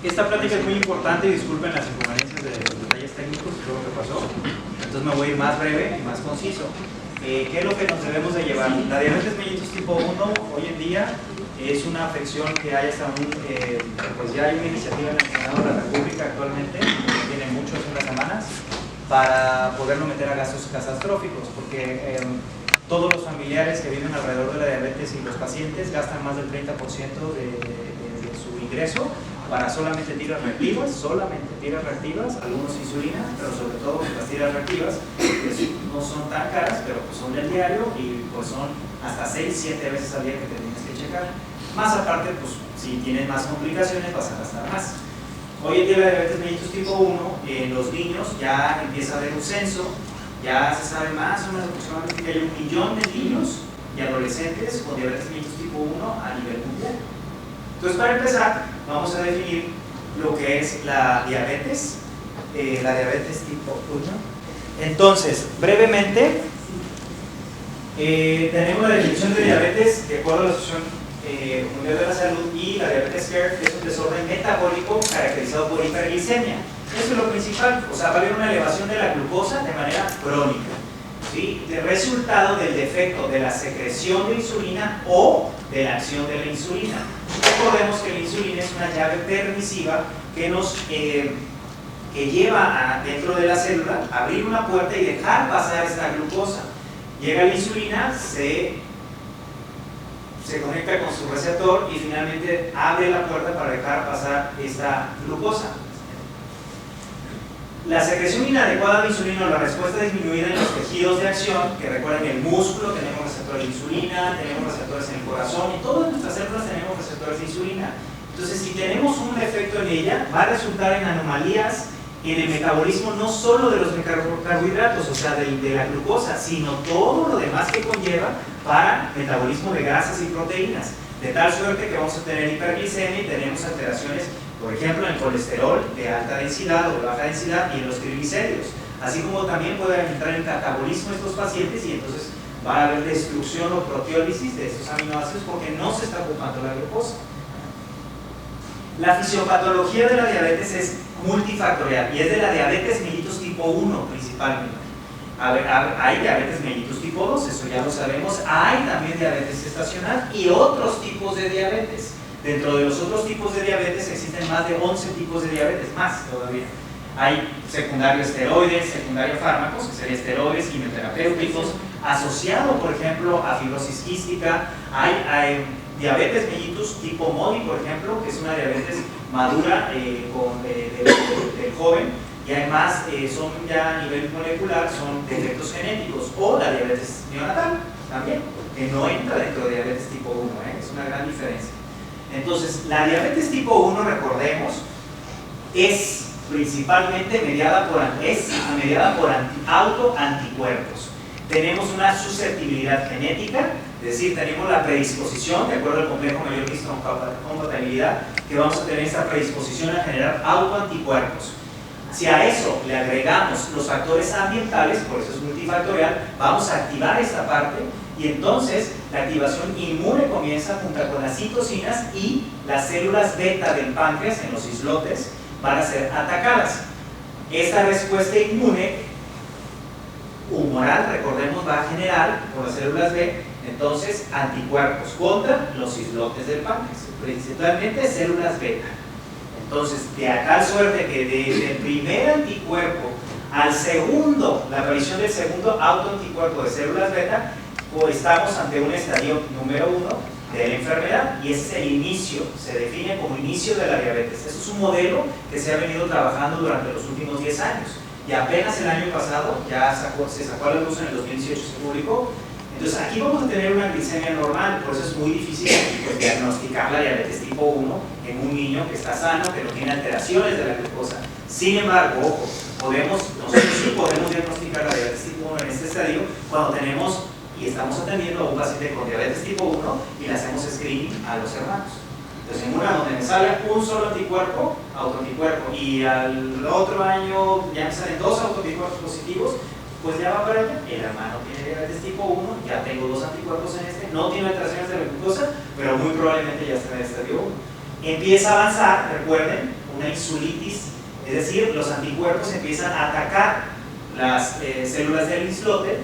Esta plática es muy importante y disculpen las inconveniencias de los detalles técnicos y todo lo que pasó. Entonces me voy a ir más breve y más conciso. ¿Qué es lo que nos debemos de llevar? La diabetes mellitus tipo 1 hoy en día es una afección que hay hasta pues ya hay una iniciativa en el Senado de la República actualmente, que tiene mucho, hace unas semanas, para poderlo meter a gastos catastróficos, porque todos los familiares que viven alrededor de la diabetes y los pacientes gastan más del 30% de su ingreso para solamente tiras reactivas, algunos insulina, pero sobre todo las tiras reactivas, que no son tan caras, pero pues son del diario y pues son hasta 6-7 veces al día que te tienes que checar. Más aparte, pues si tienes más complicaciones vas a gastar más. Hoy en día la diabetes mellitus tipo 1 en los niños ya empieza a haber un censo, ya se sabe más o menos aproximadamente que hay 1 millón de niños y adolescentes con diabetes mellitus tipo 1 a nivel mundial. Entonces, para empezar, vamos a definir lo que es la diabetes tipo 1. Entonces, brevemente, tenemos la definición de diabetes de acuerdo a la Asociación Mundial de la Salud y la diabetes care, que es un desorden metabólico caracterizado por hiperglicemia. Eso es lo principal, o sea, va a haber una elevación de la glucosa de manera crónica, ¿sí? De resultado del defecto de la secreción de insulina o de la acción de la insulina. Recordemos que la insulina es una llave permisiva que nos lleva dentro de la célula a abrir una puerta y dejar pasar esta glucosa. Llega la insulina, se conecta con su receptor y finalmente abre la puerta para dejar pasar esta glucosa. La secreción inadecuada de insulina o la respuesta disminuida en los tejidos de acción, que recuerden el músculo, tenemos receptores de insulina, tenemos receptores en el corazón, y todas nuestras células tenemos receptores de insulina. Entonces, si tenemos un defecto en ella, va a resultar en anomalías en el metabolismo no solo de los carbohidratos, o sea, de la glucosa, sino todo lo demás que conlleva para metabolismo de grasas y proteínas. De tal suerte que vamos a tener hiperglicemia y tenemos alteraciones, por ejemplo, en el colesterol de alta densidad o de baja densidad y en los triglicéridos. Así como también puede entrar en catabolismo estos pacientes y entonces va a haber destrucción o proteólisis de estos aminoácidos porque no se está ocupando la glucosa. La fisiopatología de la diabetes es multifactorial y es de la diabetes mellitus tipo 1 principalmente. Hay diabetes mellitus tipo 2, eso ya lo sabemos. Hay también diabetes gestacional y otros tipos de diabetes. Dentro de los otros tipos de diabetes existen más de 11 tipos de diabetes, más todavía. Hay secundario esteroides, secundario fármacos, que serían esteroides, quimioterapéuticos, asociado, por ejemplo, a fibrosis quística. Hay diabetes mellitus tipo MODY, por ejemplo, que es una diabetes madura del joven, y además son ya a nivel molecular, son defectos genéticos, o la diabetes neonatal también, que no entra dentro de diabetes tipo 1, es una gran diferencia. Entonces, la diabetes tipo 1, recordemos, es principalmente mediada por autoanticuerpos. Tenemos una susceptibilidad genética, es decir, tenemos la predisposición, de acuerdo al complejo Maillard-Misto-compatibilidad, que vamos a tener esta predisposición a generar autoanticuerpos. Si a eso le agregamos los factores ambientales, por eso es multifactorial, vamos a activar esta parte y entonces la activación inmune comienza junto con las citocinas y las células beta del páncreas en los islotes van a ser atacadas. Esta respuesta inmune humoral, recordemos, va a generar por las células B entonces anticuerpos contra los islotes del páncreas, principalmente células beta. Entonces, de a tal suerte que desde el primer anticuerpo al segundo, la aparición del segundo autoanticuerpo de células beta, pues estamos ante un estadio número 1 de la enfermedad y ese es el inicio, se define como inicio de la diabetes. Eso es un modelo que se ha venido trabajando durante los últimos 10 años y apenas el año pasado ya se sacó a la luz, en el 2018 se publicó. Entonces aquí vamos a tener una glicemia normal, por eso es muy difícil pues, diagnosticar la diabetes tipo 1 en un niño que está sano, que no tiene alteraciones de la glucosa. Sin embargo, ojo, nosotros sí podemos diagnosticar la diabetes tipo 1 en este estadio cuando tenemos y estamos atendiendo a un paciente con diabetes tipo 1 y le hacemos screening a los hermanos. Entonces en una donde me sale un solo anticuerpo, autoanticuerpo, y al otro año ya me salen 2 autoanticuerpos positivos, pues ya va para allá, el hermano tiene diabetes tipo 1, ya tengo 2 anticuerpos en este, no tiene alteraciones de la glucosa, pero muy probablemente ya está en el estadio 1. Empieza a avanzar, recuerden, una insulitis, es decir, los anticuerpos empiezan a atacar las células del islote,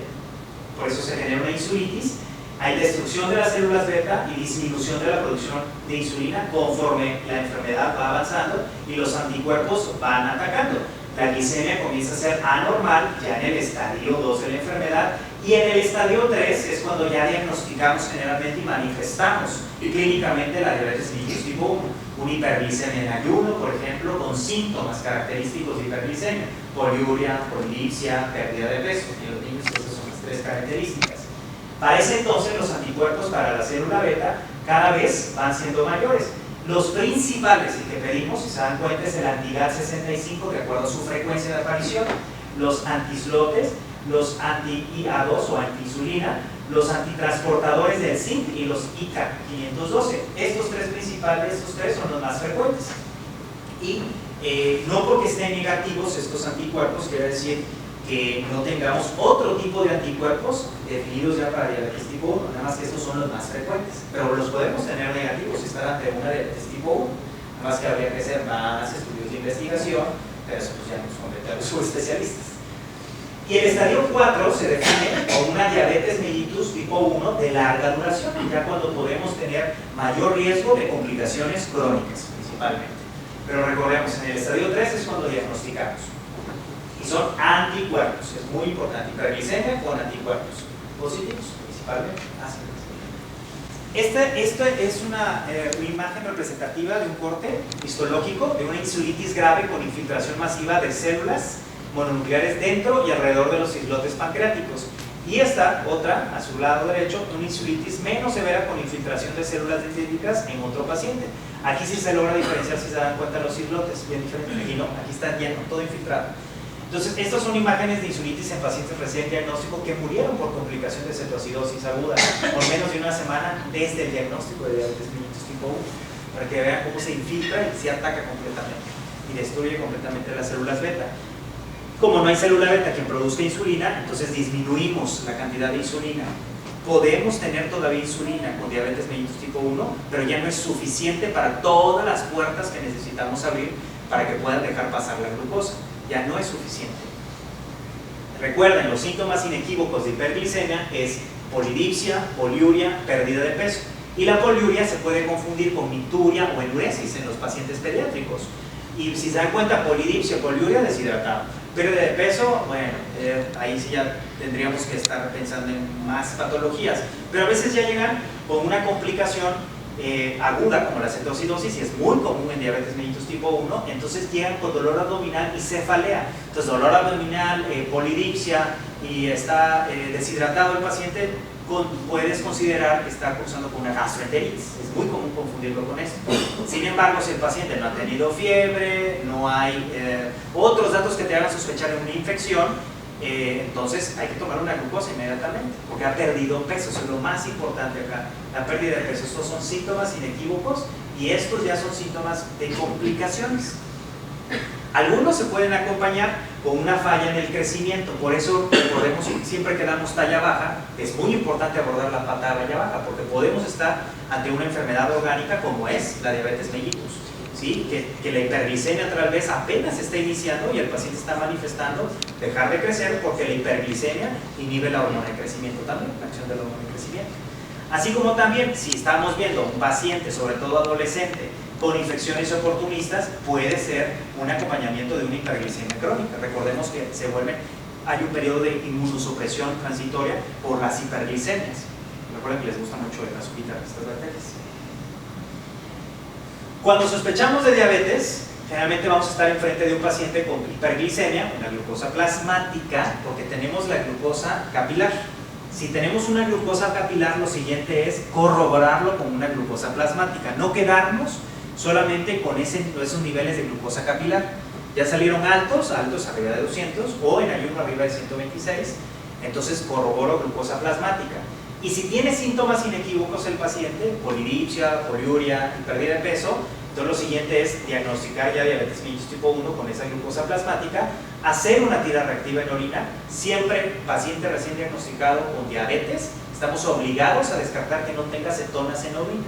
por eso se genera una insulitis. Hay destrucción de las células beta y disminución de la producción de insulina conforme la enfermedad va avanzando y los anticuerpos van atacando. La glicemia comienza a ser anormal ya en el estadio 2 de la enfermedad, y en el estadio 3 es cuando ya diagnosticamos generalmente y manifestamos clínicamente la diabetes mellitus tipo 1. Una hiperglicemia en ayuno, por ejemplo, con síntomas característicos de hiperglicemia: poliuria, polidipsia, pérdida de peso. En los niños esas son las 3 características. Para ese entonces los anticuerpos para la célula beta cada vez van siendo mayores. Los principales y que pedimos, si se dan cuenta, es el anti-GAD65, de acuerdo a su frecuencia de aparición, los antislotes, los anti-IA2 o anti-insulina, los antitransportadores del zinc y los ICA 512. Estos 3 principales, estos 3 son los más frecuentes. Y no porque estén negativos estos anticuerpos quiere decir que no tengamos otro tipo de anticuerpos definidos ya para diabetes tipo 1, nada más que estos son los más frecuentes, pero los podemos tener negativos si están ante una diabetes tipo 1, nada más que habría que hacer más estudios de investigación, pero eso pues ya nos compete a los subespecialistas. Y el estadio 4 se define como una diabetes mellitus tipo 1 de larga duración, ya cuando podemos tener mayor riesgo de complicaciones crónicas principalmente. Pero recordemos, en el estadio 3 es cuando diagnosticamos. Y son anticuerpos, es muy importante. Hiperglicemia con anticuerpos positivos, principalmente. Esta es una imagen representativa de un corte histológico de una insulitis grave con infiltración masiva de células mononucleares dentro y alrededor de los islotes pancreáticos. Y esta otra, a su lado derecho, una insulitis menos severa con infiltración de células dendríticas en otro paciente. Aquí sí se logra diferenciar, si se dan cuenta, los islotes, bien diferente. Aquí no, aquí está lleno, todo infiltrado. Entonces, estas son imágenes de insulitis en pacientes recién diagnóstico que murieron por complicación de cetoacidosis aguda por menos de una semana desde el diagnóstico de diabetes mellitus tipo 1, para que vean cómo se infiltra y se ataca completamente y destruye completamente las células beta. Como no hay célula beta que produzca insulina, entonces disminuimos la cantidad de insulina. Podemos tener todavía insulina con diabetes mellitus tipo 1, pero ya no es suficiente para todas las puertas que necesitamos abrir para que puedan dejar pasar la glucosa. Ya no es suficiente. Recuerden, los síntomas inequívocos de hiperglicemia es polidipsia, poliuria, pérdida de peso. Y la poliuria se puede confundir con micturia o enuresis en los pacientes pediátricos. Y si se dan cuenta, polidipsia, poliuria, deshidratado. Pérdida de peso, bueno, ahí sí ya tendríamos que estar pensando en más patologías. Pero a veces ya llegan con una complicación aguda como la cetoacidosis, y es muy común en diabetes mellitus tipo 1, entonces llegan con dolor abdominal y cefalea. Entonces dolor abdominal, polidipsia y está deshidratado el paciente, puedes considerar que está cursando con una gastroenteritis. Es muy común confundirlo con eso. Sin embargo, si el paciente no ha tenido fiebre, no hay otros datos que te hagan sospechar de una infección, entonces hay que tomar una glucosa inmediatamente, porque ha perdido peso. Eso es lo más importante acá, la pérdida de peso. Estos son síntomas inequívocos y estos ya son síntomas de complicaciones. Algunos se pueden acompañar con una falla en el crecimiento, por eso recordemos, siempre que damos talla baja, es muy importante abordar la pata talla baja, porque podemos estar ante una enfermedad orgánica como es la diabetes mellitus, ¿sí? que la hiperglicemia tal vez apenas está iniciando y el paciente está manifestando dejar de crecer, porque la hiperglicemia inhibe la hormona de crecimiento también, la acción de la hormona de crecimiento. Así como también, si estamos viendo un paciente, sobre todo adolescente, con infecciones oportunistas, puede ser un acompañamiento de una hiperglicemia crónica. Recordemos que hay un periodo de inmunosupresión transitoria por las hiperglicemias. Recuerden que les gusta mucho el azúcar, estas bacterias. Cuando sospechamos de diabetes, generalmente vamos a estar enfrente de un paciente con hiperglicemia, una glucosa plasmática, porque tenemos la glucosa capilar. Si tenemos una glucosa capilar, lo siguiente es corroborarlo con una glucosa plasmática, no quedarnos solamente con esos niveles de glucosa capilar. Ya salieron altos arriba de 200 o en ayuno arriba de 126, entonces corroboro glucosa plasmática. Y si tiene síntomas inequívocos el paciente, polidipsia, poliuria y pérdida de peso, entonces lo siguiente es diagnosticar ya diabetes mellitus tipo 1 con esa glucosa plasmática, hacer una tira reactiva en orina. Siempre paciente recién diagnosticado con diabetes, estamos obligados a descartar que no tenga cetonas en orina,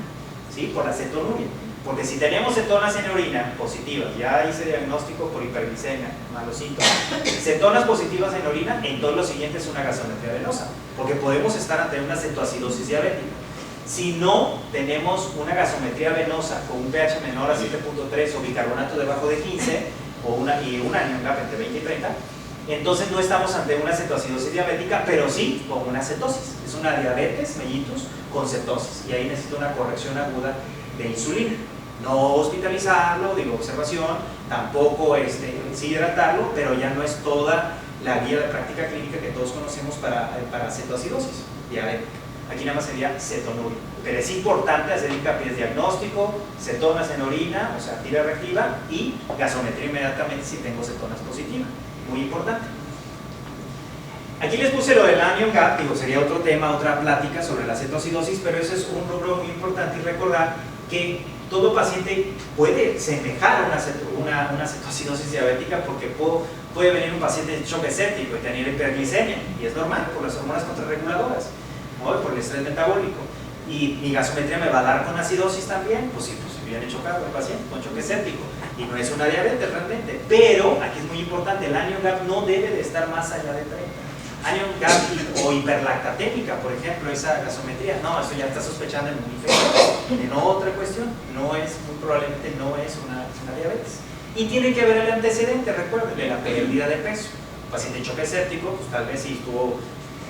¿sí? Por la cetonuria. Porque si tenemos cetonas en orina positivas, ya hice diagnóstico por hiperglicemia, malos síntomas, cetonas positivas en orina, entonces lo siguiente es una gasometría venosa, porque podemos estar ante una cetoacidosis diabética. Si no tenemos una gasometría venosa con un pH menor a 7.3 o bicarbonato debajo de 15 y un anion gap entre 20 y 30, entonces no estamos ante una cetoacidosis diabética, pero sí con una cetosis. Es una diabetes mellitus con cetosis, y ahí necesita una corrección aguda de insulina. No hospitalizarlo, digo, observación, tampoco sí hidratarlo, pero ya no es toda la guía de práctica clínica que todos conocemos para cetoacidosis diabética. Aquí nada más sería cetonuria, pero es importante hacer hincapié en diagnóstico, cetonas en orina, o sea, tira reactiva, y gasometría inmediatamente si tengo cetonas positivas, muy importante. Aquí les puse lo del anion gap, digo, sería otro tema, otra plática sobre la cetoacidosis, pero eso es un rubro muy importante, y recordar que todo paciente puede semejar a una cetoacidosis diabética, porque puede venir un paciente de choque séptico y tener hiperglicemia, y es normal por las hormonas contrarreguladoras, ¿no? Por el estrés metabólico, y mi gasometría me va a dar con acidosis también, pues sí, pues viene chocado el paciente con choque séptico, y no es una diabetes realmente. Pero aquí es muy importante, el anion gap no debe de estar más allá de 30. Anion gap o hiperlactatémica, por ejemplo, esa gasometría, no, eso ya está sospechando en un infección, en otra cuestión, muy probablemente no es una diabetes. Y tiene que ver el antecedente, recuerden, de la pérdida de peso. El paciente choque séptico, pues tal vez sí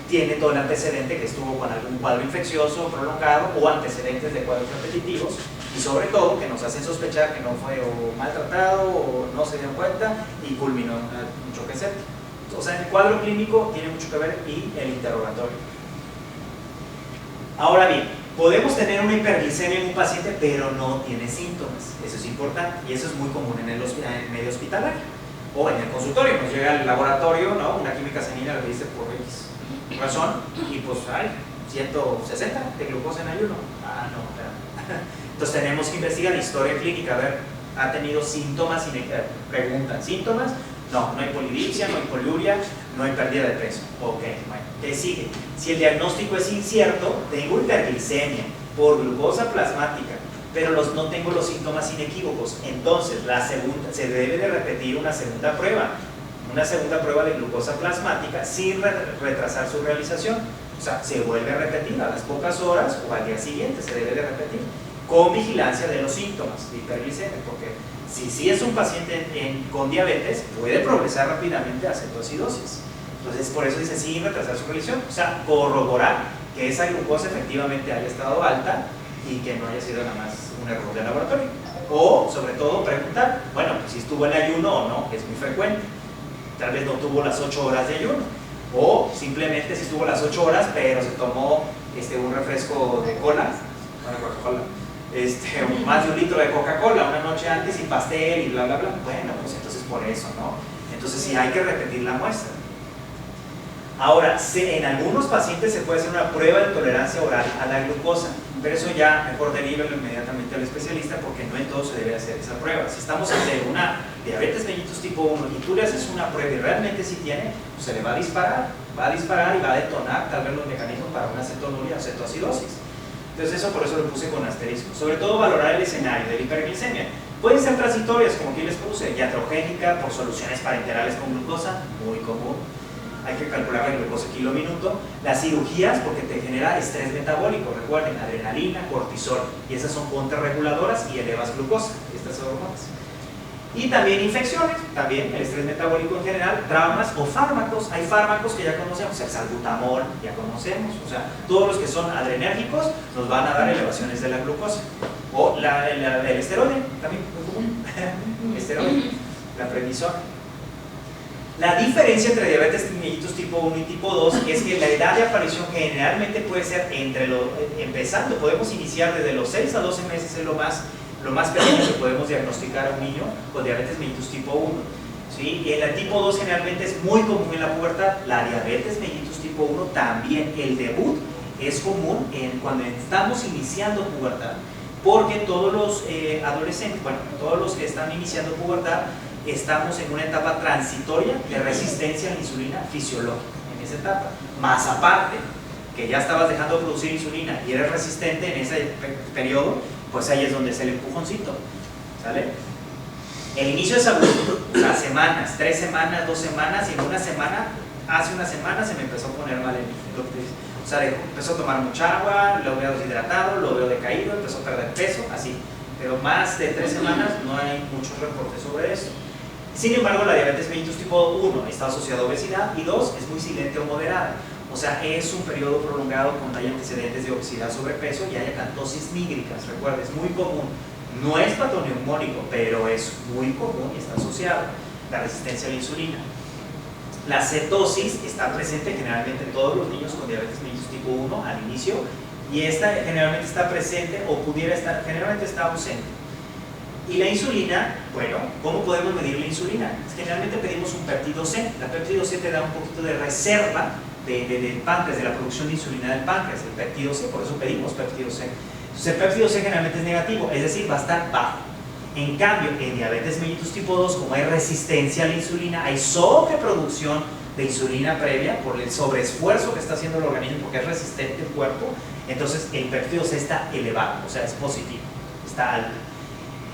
tiene todo el antecedente que estuvo con algún cuadro infeccioso prolongado o antecedentes de cuadros repetitivos, y sobre todo que nos hacen sospechar que no fue o maltratado o no se dio cuenta y culminó en un choque séptico. O sea, el cuadro clínico tiene mucho que ver, y el interrogatorio. Ahora bien, podemos tener una hiperglicemia en un paciente pero no tiene síntomas, eso es importante, y eso es muy común en el medio hospitalario o en el consultorio. Nos llega al laboratorio, ¿no? Una química sanguínea le dice por X razón, y pues hay 160 de glucosa en ayuno. Ah, no, claro. Entonces tenemos que investigar historia clínica, a ver, ¿ha tenido síntomas? Preguntan, ¿síntomas? No, no hay polidipsia, no hay poliuria, no hay pérdida de peso. Ok, bueno, ¿qué sigue? Si el diagnóstico es incierto, tengo hiperglicemia por glucosa plasmática, pero no tengo los síntomas inequívocos, entonces se debe de repetir una segunda prueba de glucosa plasmática sin retrasar su realización. O sea, se vuelve a repetir a las pocas horas o al día siguiente, se debe de repetir, con vigilancia de los síntomas de hiperglicemia, porque si es un paciente con diabetes, puede progresar rápidamente a cetoacidosis. Entonces, por eso dice sin retrasar su realización, o sea, corroborar que esa glucosa efectivamente haya estado alta y que no haya sido nada más un error de laboratorio. O, sobre todo, preguntar, bueno, pues si estuvo en ayuno o no, que es muy frecuente. Tal vez no tuvo las 8 horas de ayuno, o simplemente si estuvo las 8 horas, pero se tomó un refresco de cola, Coca-Cola, más de 1 litro de Coca-Cola una noche antes y pastel y bla bla bla. Bueno, pues entonces por eso, ¿no? Entonces sí hay que repetir la muestra. Ahora, en algunos pacientes se puede hacer una prueba de tolerancia oral a la glucosa, pero eso ya mejor deríbelo inmediatamente al especialista, porque no en todo se debe hacer esa prueba. Si estamos ante una diabetes mellitus tipo 1 y tú le haces una prueba y realmente sí tiene, pues se le va a disparar y va a detonar tal vez los mecanismos para una cetonuria o cetoacidosis. Entonces eso por eso lo puse con asterisco. Sobre todo valorar el escenario de la hiperglicemia. Pueden ser transitorias, como aquí les puse, iatrogénica por soluciones parenterales con glucosa, muy común. Hay que calcular la glucosa kilo minuto. Las cirugías, porque te genera estrés metabólico, recuerden, adrenalina, cortisol, y esas son contrarreguladoras y elevas glucosa, estas hormonas. Y también infecciones, también el estrés metabólico en general, traumas o fármacos. Hay fármacos que ya conocemos, el salbutamol, ya conocemos, o sea, todos los que son adrenérgicos nos van a dar elevaciones de la glucosa. O el esteroide, también muy común, esteroide, la prednisona. La diferencia entre diabetes mellitus tipo 1 y tipo 2 es que la edad de aparición generalmente puede ser empezando, podemos iniciar desde los 6 a 12 meses, es lo más pequeño que podemos diagnosticar a un niño con diabetes mellitus tipo 1. ¿Sí? Y en la tipo 2 generalmente es muy común en la pubertad. La diabetes mellitus tipo 1 también, el debut es común cuando estamos iniciando pubertad, porque todos los adolescentes, bueno, todos los que están iniciando pubertad, estamos en una etapa transitoria de resistencia a la insulina fisiológica en esa etapa, más aparte que ya estabas dejando de producir insulina y eres resistente en ese periodo, pues ahí es donde es el empujoncito, ¿sale? El inicio es abrupto, o sea, semanas, 3 semanas, 2 semanas, y en una semana, hace una semana se me empezó a poner mal el doctor. O sea, empezó a tomar mucha agua, lo veo deshidratado, lo veo decaído, empezó a perder peso, así. Pero más de 3 semanas no hay muchos reportes sobre eso. Sin embargo, la diabetes mellitus tipo 1 está asociada a obesidad y 2 es muy silente o moderada. O sea, es un periodo prolongado cuando hay antecedentes de obesidad, sobrepeso y hay acantosis nígricas. Recuerda, es muy común. No es patoneumónico, pero es muy común y está asociado la resistencia a la insulina. La cetosis está presente generalmente en todos los niños con diabetes mellitus tipo 1 al inicio, y esta generalmente está presente o pudiera estar, generalmente está ausente. Y la insulina, bueno, ¿cómo podemos medir la insulina? Generalmente pedimos un péptido C. La péptido C te da un poquito de reserva del páncreas, de la producción de insulina del páncreas, el péptido C, por eso pedimos péptido C. Entonces el péptido C generalmente es negativo, es decir, va a estar bajo. En cambio, en diabetes mellitus tipo 2, como hay resistencia a la insulina, hay sobreproducción de insulina previa por el sobreesfuerzo que está haciendo el organismo porque es resistente el cuerpo, entonces el péptido C está elevado, o sea, es positivo, está alto.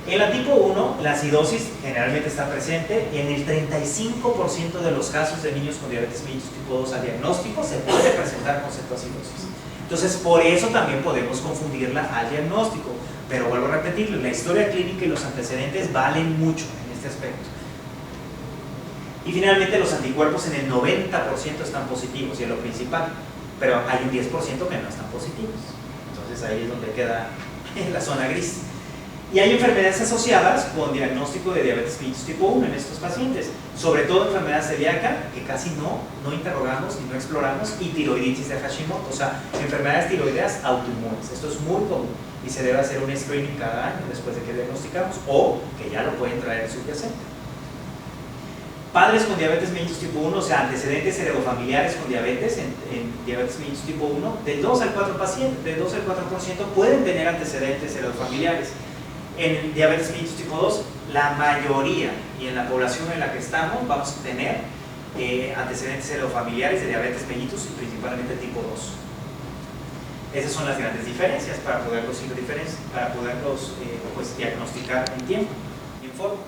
En la tipo 1, la acidosis generalmente está presente. En el 35% de los casos de niños con diabetes mellitus tipo 2 al diagnóstico se puede presentar con cetoacidosis. Entonces, por eso también podemos confundirla al diagnóstico. Pero vuelvo a repetirlo, la historia clínica y los antecedentes valen mucho en este aspecto. Y finalmente los anticuerpos en el 90% están positivos, y es lo principal, pero hay un 10% que no están positivos. Entonces ahí es donde queda en la zona gris. Y hay enfermedades asociadas con diagnóstico de diabetes mellitus tipo 1 en estos pacientes, sobre todo enfermedad celíaca, que casi no interrogamos ni no exploramos, y tiroiditis de Hashimoto, o sea, enfermedades tiroideas autoinmunes. Esto es muy común y se debe hacer un screening cada año después de que diagnosticamos, o que ya lo pueden traer subyacente. Padres con diabetes mellitus tipo 1, o sea, antecedentes heredofamiliares con diabetes, en diabetes mellitus tipo 1, del 2 al 4%, pueden tener antecedentes heredofamiliares. En diabetes mellitus tipo 2, la mayoría, y en la población en la que estamos, vamos a tener antecedentes heredofamiliares de diabetes mellitus, principalmente tipo 2. Esas son las grandes diferencias para poderlos pues, diagnosticar en tiempo y en forma.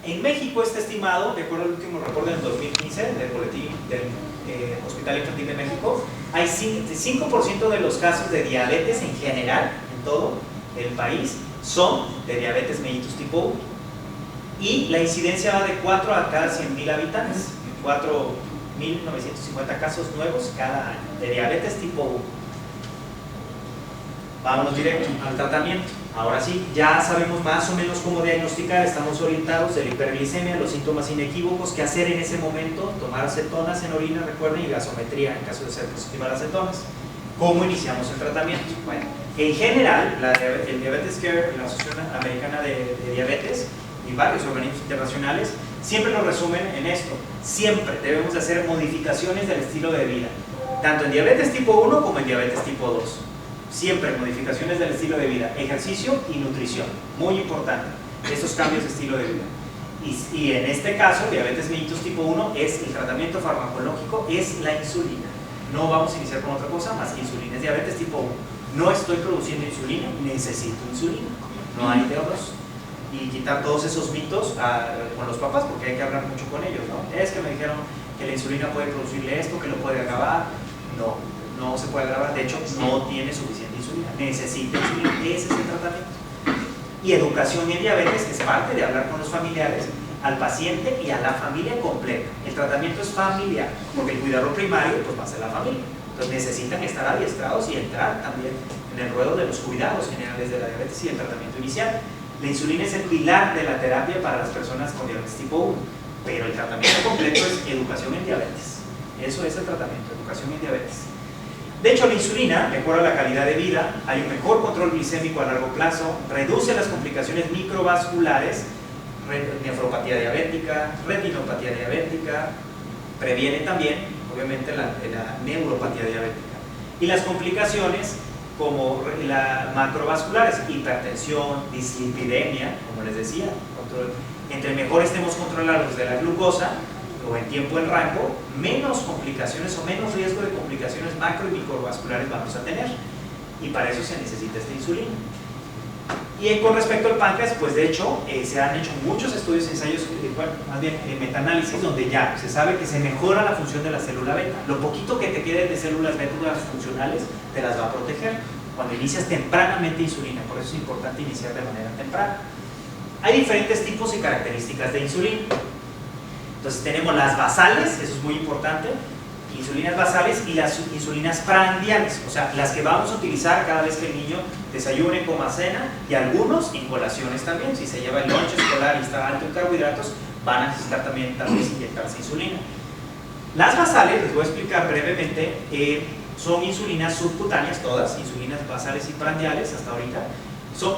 En México está estimado, de acuerdo al último reporte del 2015 del boletín del Hospital Infantil de México, hay 5% de los casos de diabetes en general, en todo el país, son de diabetes mellitus tipo 1. Y la incidencia va de 4 a cada 100.000 habitantes, 4.950 casos nuevos cada año de diabetes tipo 1. Vámonos directo al tratamiento. Ahora sí, ya sabemos más o menos cómo diagnosticar, estamos orientados de la hiperglicemia, los síntomas inequívocos, qué hacer en ese momento, tomar acetonas en orina, recuerden, y gasometría en caso de ser positiva a las acetonas. ¿Cómo iniciamos el tratamiento? Bueno, en general, el Diabetes Care, la Asociación Americana de Diabetes y varios organismos internacionales siempre lo resumen en esto: siempre debemos de hacer modificaciones del estilo de vida, tanto en diabetes tipo 1 como en diabetes tipo 2. Siempre modificaciones del estilo de vida, ejercicio y nutrición, muy importante, estos cambios de estilo de vida. Y en este caso, diabetes mellitus tipo 1, es el tratamiento farmacológico, es la insulina. No vamos a iniciar con otra cosa más que insulina. Es diabetes tipo 1. No estoy produciendo insulina, necesito insulina. No hay de otros. Y quitar todos esos mitos con los papás, porque hay que hablar mucho con ellos, ¿no? Es que me dijeron que la insulina puede producirle esto, que lo puede agravar. No se puede agravar, de hecho no tiene suficiente insulina, necesita insulina, ese es el tratamiento. Y educación en diabetes, que es parte de hablar con los familiares, al paciente y a la familia completa. El tratamiento es familiar, porque el cuidador primario pues va a ser la familia. Entonces necesitan estar adiestrados y entrar también en el ruedo de los cuidados generales de la diabetes y el tratamiento inicial. La insulina es el pilar de la terapia para las personas con diabetes tipo 1, pero el tratamiento completo es educación en diabetes. Eso es el tratamiento, educación en diabetes. De hecho, la insulina mejora la calidad de vida, hay un mejor control glicémico a largo plazo, reduce las complicaciones microvasculares, nefropatía diabética, retinopatía diabética, previene también, obviamente, la neuropatía diabética. Y las complicaciones como las macrovasculares, hipertensión, dislipidemia, como les decía, entre mejor estemos controlados de la glucosa, o en tiempo en rango, menos complicaciones o menos riesgo de complicaciones macro y microvasculares vamos a tener, y para eso se necesita esta insulina. Y con respecto al páncreas, pues de hecho se han hecho muchos estudios, ensayos, bueno, más bien metaanálisis, donde ya se sabe que se mejora la función de la célula beta. Lo poquito que te quede de células beta funcionales te las va a proteger cuando inicias tempranamente insulina, por eso es importante iniciar de manera temprana. Hay diferentes tipos y características de insulina. Entonces tenemos las basales, eso es muy importante, insulinas basales y las insulinas prandiales, o sea, las que vamos a utilizar cada vez que el niño desayune, coma, cena, y algunos en colaciones también. Si se lleva el lonche escolar y está alto en carbohidratos, van a necesitar también tal vez inyectarse insulina. Las basales, les voy a explicar brevemente, son insulinas subcutáneas, todas, insulinas basales y prandiales hasta ahorita.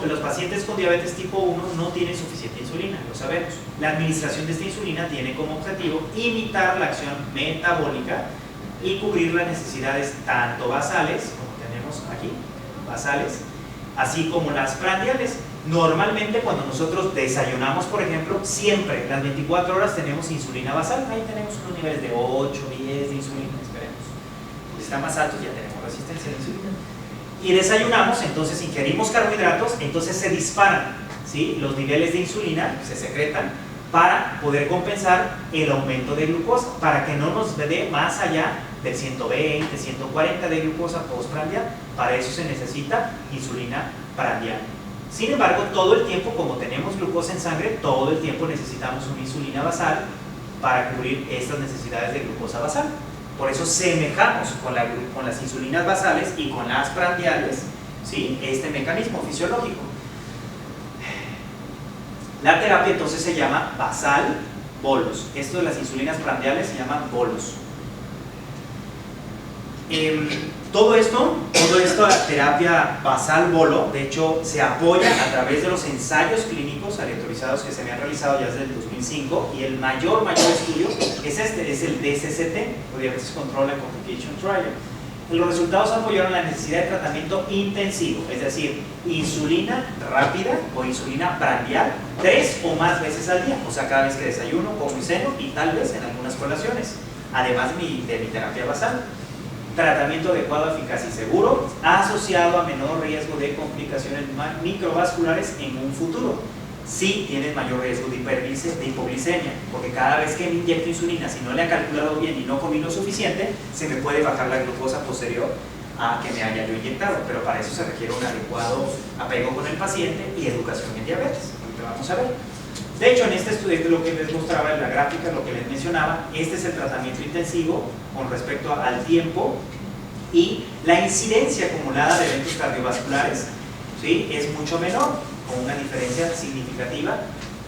Los pacientes con diabetes tipo 1 no tienen suficiente insulina, lo sabemos. La administración de esta insulina tiene como objetivo imitar la acción metabólica y cubrir las necesidades tanto basales, como tenemos aquí, basales, así como las prandiales. Normalmente cuando nosotros desayunamos, por ejemplo, siempre, las 24 horas tenemos insulina basal, ahí tenemos unos niveles de 8, 10 de insulina, esperemos. Si está más alto ya tenemos resistencia a la insulina. Y desayunamos, entonces ingerimos carbohidratos, entonces se disparan, ¿sí?, los niveles de insulina, se secretan, para poder compensar el aumento de glucosa, para que no nos dé más allá del 120, 140 de glucosa postprandial. Para eso se necesita insulina prandial. Sin embargo, todo el tiempo, como tenemos glucosa en sangre, todo el tiempo necesitamos una insulina basal para cubrir estas necesidades de glucosa basal. Por eso semejamos con las insulinas basales y con las prandiales, ¿sí?, este mecanismo fisiológico. La terapia entonces se llama basal bolos. Esto de las insulinas prandiales se llama bolos. Todo esto, esta terapia basal bolo, de hecho, se apoya a través de los ensayos clínicos aleatorizados que se me han realizado ya desde el 2005, y el mayor estudio es el DSCT, o Diabetes Control and Complication Trial. Los resultados apoyaron la necesidad de tratamiento intensivo, es decir, insulina rápida o insulina prandial 3 o más veces al día, o sea, cada vez que desayuno, como y ceno, y tal vez en algunas colaciones, además de mi terapia basal. Tratamiento adecuado, eficaz y seguro, asociado a menor riesgo de complicaciones microvasculares en un futuro. Sí tienes mayor riesgo de hipoglicemia, porque cada vez que me inyecto insulina, si no le he calculado bien y no comí lo suficiente, se me puede bajar la glucosa posterior a que me haya yo inyectado, pero para eso se requiere un adecuado apego con el paciente y educación en diabetes, lo que vamos a ver. De hecho, en este estudio, lo que les mostraba en la gráfica, lo que les mencionaba, este es el tratamiento intensivo con respecto al tiempo y la incidencia acumulada de eventos cardiovasculares, ¿sí?, es mucho menor, con una diferencia significativa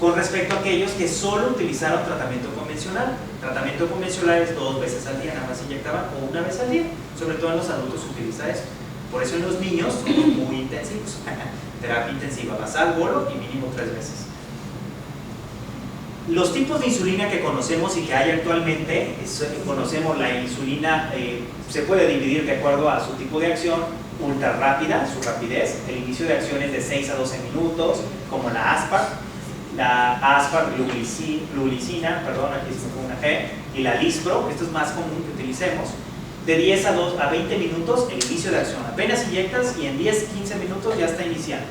con respecto a aquellos que solo utilizaron tratamiento convencional. Tratamiento convencional es 2 veces al día, nada más inyectaban, o 1 vez al día. Sobre todo en los adultos se utiliza eso. Por eso en los niños son muy intensivos. Terapia intensiva, basal, bolo y mínimo 3 veces. Los tipos de insulina que conocemos y que hay actualmente, conocemos la insulina, se puede dividir de acuerdo a su tipo de acción: ultra rápida, su rapidez, el inicio de acción es de 6 a 12 minutos, como la aspar glulicina, perdón, aquí está con una G, y la lispro, esto es más común que utilicemos, de 10 a 20 minutos el inicio de acción, apenas inyectas y en 10-15 minutos ya está iniciando.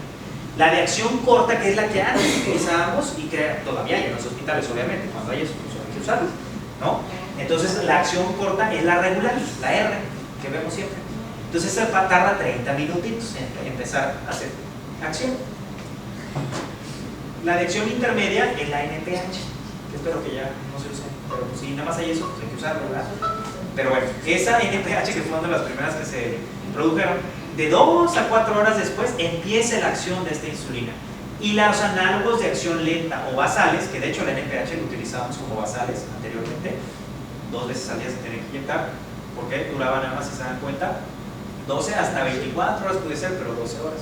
La de acción corta, que es la que antes utilizábamos y que todavía hay en los hospitales, obviamente, cuando hay eso, pues hay que usarla, ¿no? Entonces la acción corta es la regular, la R, que vemos siempre. Entonces se tarda 30 minutitos en empezar a hacer acción. La de acción intermedia es la NPH, que espero que ya no se use, pero pues, si nada más hay eso, pues hay que usarlo, ¿verdad? Pero bueno, esa NPH, que fue una de las primeras que se produjeron, de 2 a 4 horas después empieza la acción de esta insulina. Y los análogos de acción lenta o basales, que de hecho la NPH lo utilizábamos como basales anteriormente, 2 veces al día se tenía que inyectar, porque duraban, nada más, si se dan cuenta, 12 hasta 24 horas puede ser, pero 12 horas.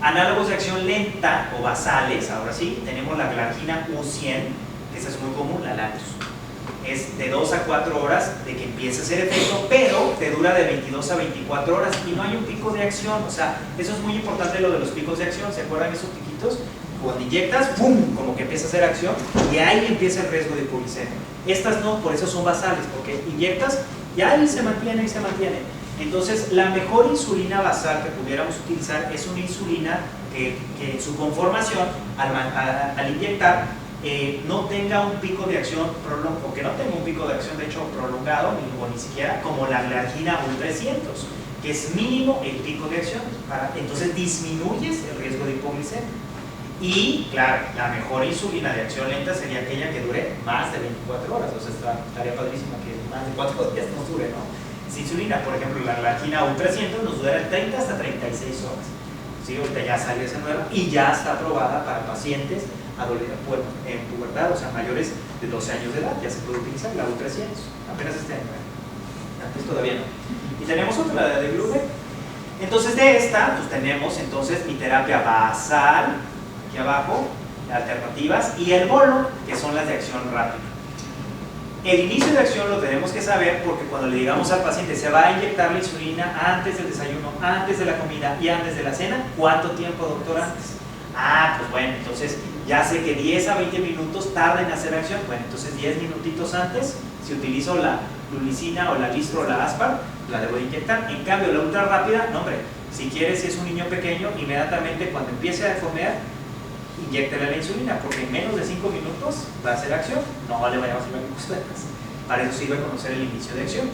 Análogos de acción lenta o basales, ahora sí, tenemos la glargina U100, que esa es muy común, la Lantus. Es de 2 a 4 horas de que empiece a hacer efecto, pero te dura de 22 a 24 horas y no hay un pico de acción. O sea, eso es muy importante, lo de los picos de acción. ¿Se acuerdan esos piquitos? Cuando inyectas, ¡pum!, como que empieza a hacer acción y ahí empieza el riesgo de hipoglicemia. Estas no, por eso son basales, porque inyectas y ahí se mantiene y se mantiene. Entonces, la mejor insulina basal que pudiéramos utilizar es una insulina que en su conformación, al inyectar, no tenga un pico de acción prolongado, o que no tenga un pico de acción de hecho prolongado, ni siquiera como la glargina U300, que es mínimo el pico de acción, entonces disminuyes el riesgo de hipoglicemia. Y claro, la mejor insulina de acción lenta sería aquella que dure más de 24 horas, o sea, estaría padrísima que más de 4 días nos dure, ¿no? Si insulina, por ejemplo, la glargina U300 nos dura 30 hasta 36 horas. ¿Sí? Ahorita ya salió esa nueva y ya está aprobada para pacientes bueno, en pubertad, o sea, mayores de 12 años de edad, ya se puede utilizar la U300, apenas este año, antes todavía no. Y tenemos otra, la de Glube. Entonces de esta, pues tenemos entonces mi terapia basal, aquí abajo, alternativas, y el bolo, que son las de acción rápida. El inicio de acción lo tenemos que saber porque cuando le digamos al paciente se va a inyectar la insulina antes del desayuno, antes de la comida y antes de la cena, ¿cuánto tiempo, doctor, antes? Ah, pues bueno, entonces ya sé que 10 a 20 minutos tarda en hacer acción. Bueno, entonces 10 minutitos antes, si utilizo la glulicina o la listro o la aspar, la debo de inyectar. En cambio, la ultra rápida, no hombre, si quieres, si es un niño pequeño, inmediatamente cuando empiece a comer, inyéctele la insulina, porque en menos de 5 minutos va a hacer acción. No le vayamos a hacer glucosillas. Para eso sirve conocer el inicio de acción.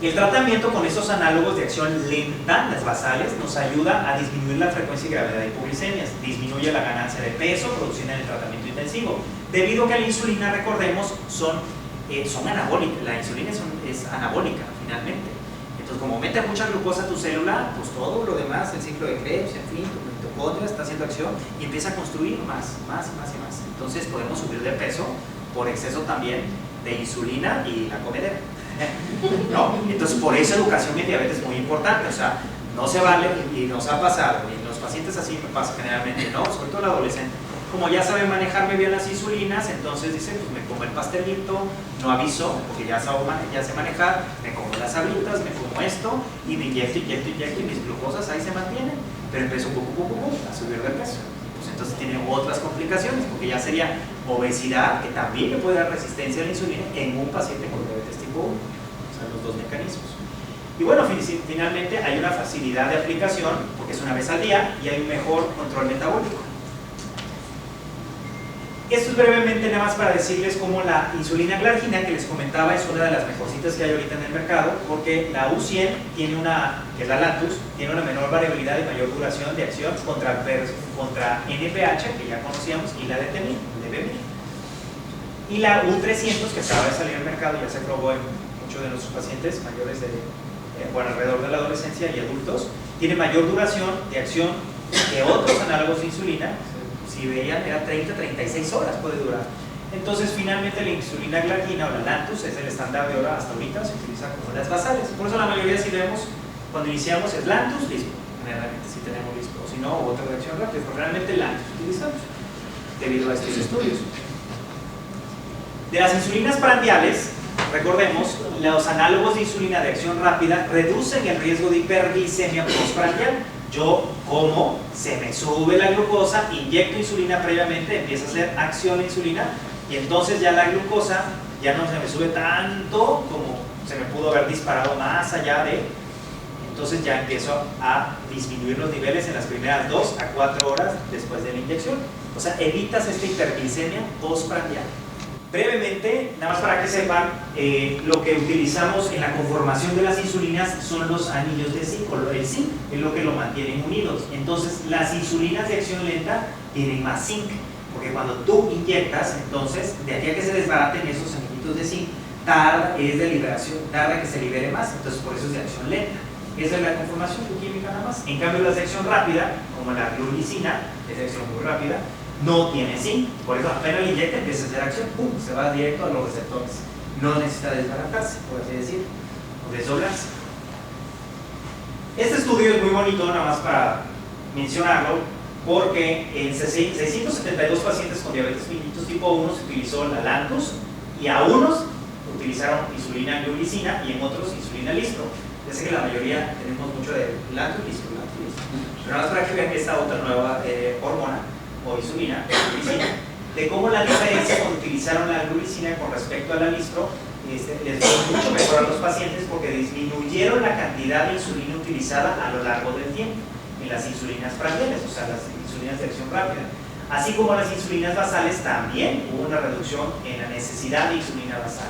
El tratamiento con esos análogos de acción lenta, las basales, nos ayuda a disminuir la frecuencia y gravedad de hipoglicemias, disminuye la ganancia de peso producida en el tratamiento intensivo, debido a que la insulina, recordemos, son anabólicas, la insulina es anabólica finalmente. Entonces, como mete mucha glucosa a tu célula, pues todo lo demás, el ciclo de Krebs, en fin, tu mitocondria está haciendo acción y empieza a construir más y más. Entonces podemos subir de peso por exceso también de insulina y la comedera. ¿No? Entonces, por eso educación en diabetes es muy importante, o sea, no se vale, y nos ha pasado, y los pacientes así me pasa generalmente, ¿no? Sobre todo el adolescente, como ya saben manejarme bien las insulinas, entonces dicen, pues me como el pastelito, no aviso, porque ya sé manejar, me como las sabritas, me como esto, y me inyecto, y mis glucosas ahí se mantienen, pero empiezo a subir de peso. Pues entonces tiene otras complicaciones, porque ya sería obesidad, que también le puede dar resistencia a la insulina en un paciente con diabetes tipo 1, o sea, los dos mecanismos. Y bueno, finalmente hay una facilidad de aplicación, porque es una vez al día, y hay un mejor control metabólico. Esto es brevemente nada más para decirles cómo la insulina glargina, que les comentaba, es una de las mejorcitas que hay ahorita en el mercado, porque la U100 tiene que es la Lantus, tiene una menor variabilidad y mayor duración de acción contra NPH, que ya conocíamos, y la de Bemil. Y la U300, que acaba de salir al mercado, ya se probó en muchos de nuestros pacientes mayores alrededor de la adolescencia y adultos, tiene mayor duración de acción que otros análogos de insulina. Si veían, era 30-36 horas puede durar. Entonces, finalmente la insulina glargina o la Lantus es el estándar de ahora, hasta ahorita se utiliza como las basales. Por eso la mayoría, si vemos, cuando iniciamos es Lantus, listo. Generalmente si tenemos listo, o si no, otra reacción rápida, pero realmente Lantus utilizamos debido a estos estudios. De las insulinas prandiales, recordemos, los análogos de insulina de acción rápida reducen el riesgo de hiperglicemia postprandial. Yo como, se me sube la glucosa, inyecto insulina previamente, empieza a hacer acción la insulina y entonces ya la glucosa ya no se me sube tanto como se me pudo haber disparado más allá de, entonces ya empiezo a disminuir los niveles en las primeras 2 a 4 horas después de la inyección. O sea, evitas esta hiperglicemia postprandial. Brevemente, nada más para que sepan, lo que utilizamos en la conformación de las insulinas son los anillos de zinc, el zinc es lo que lo mantienen unidos. Entonces, las insulinas de acción lenta tienen más zinc, porque cuando tú inyectas, entonces, de aquí a que se desbaraten esos anillitos de zinc, tarda que se libere más, entonces por eso es de acción lenta. Esa es la conformación química nada más. En cambio, las de acción rápida, como la glulicina, es de acción muy rápida, no tiene zinc, por eso apenas le inyecta empieza a hacer acción, ¡pum!, se va directo a los receptores, no necesita desbaratarse, por así decir, o desdoblarse. Este estudio es muy bonito, nada más para mencionarlo, porque en 672 pacientes con diabetes mellitus tipo 1 se utilizó la Lantus, y a unos utilizaron insulina glulicina y en otros insulina listro. Ya sé que la mayoría tenemos mucho de Lantus listro, pero nada más para que vean esta otra nueva hormona o insulina, de cómo la diferencia cuando utilizaron la glulicina con respecto a la listro les fue mucho mejor a los pacientes porque disminuyeron la cantidad de insulina utilizada a lo largo del tiempo. en las insulinas prandiales, o sea, las insulinas de acción rápida. Así como las insulinas basales, también hubo una reducción en la necesidad de insulina basal.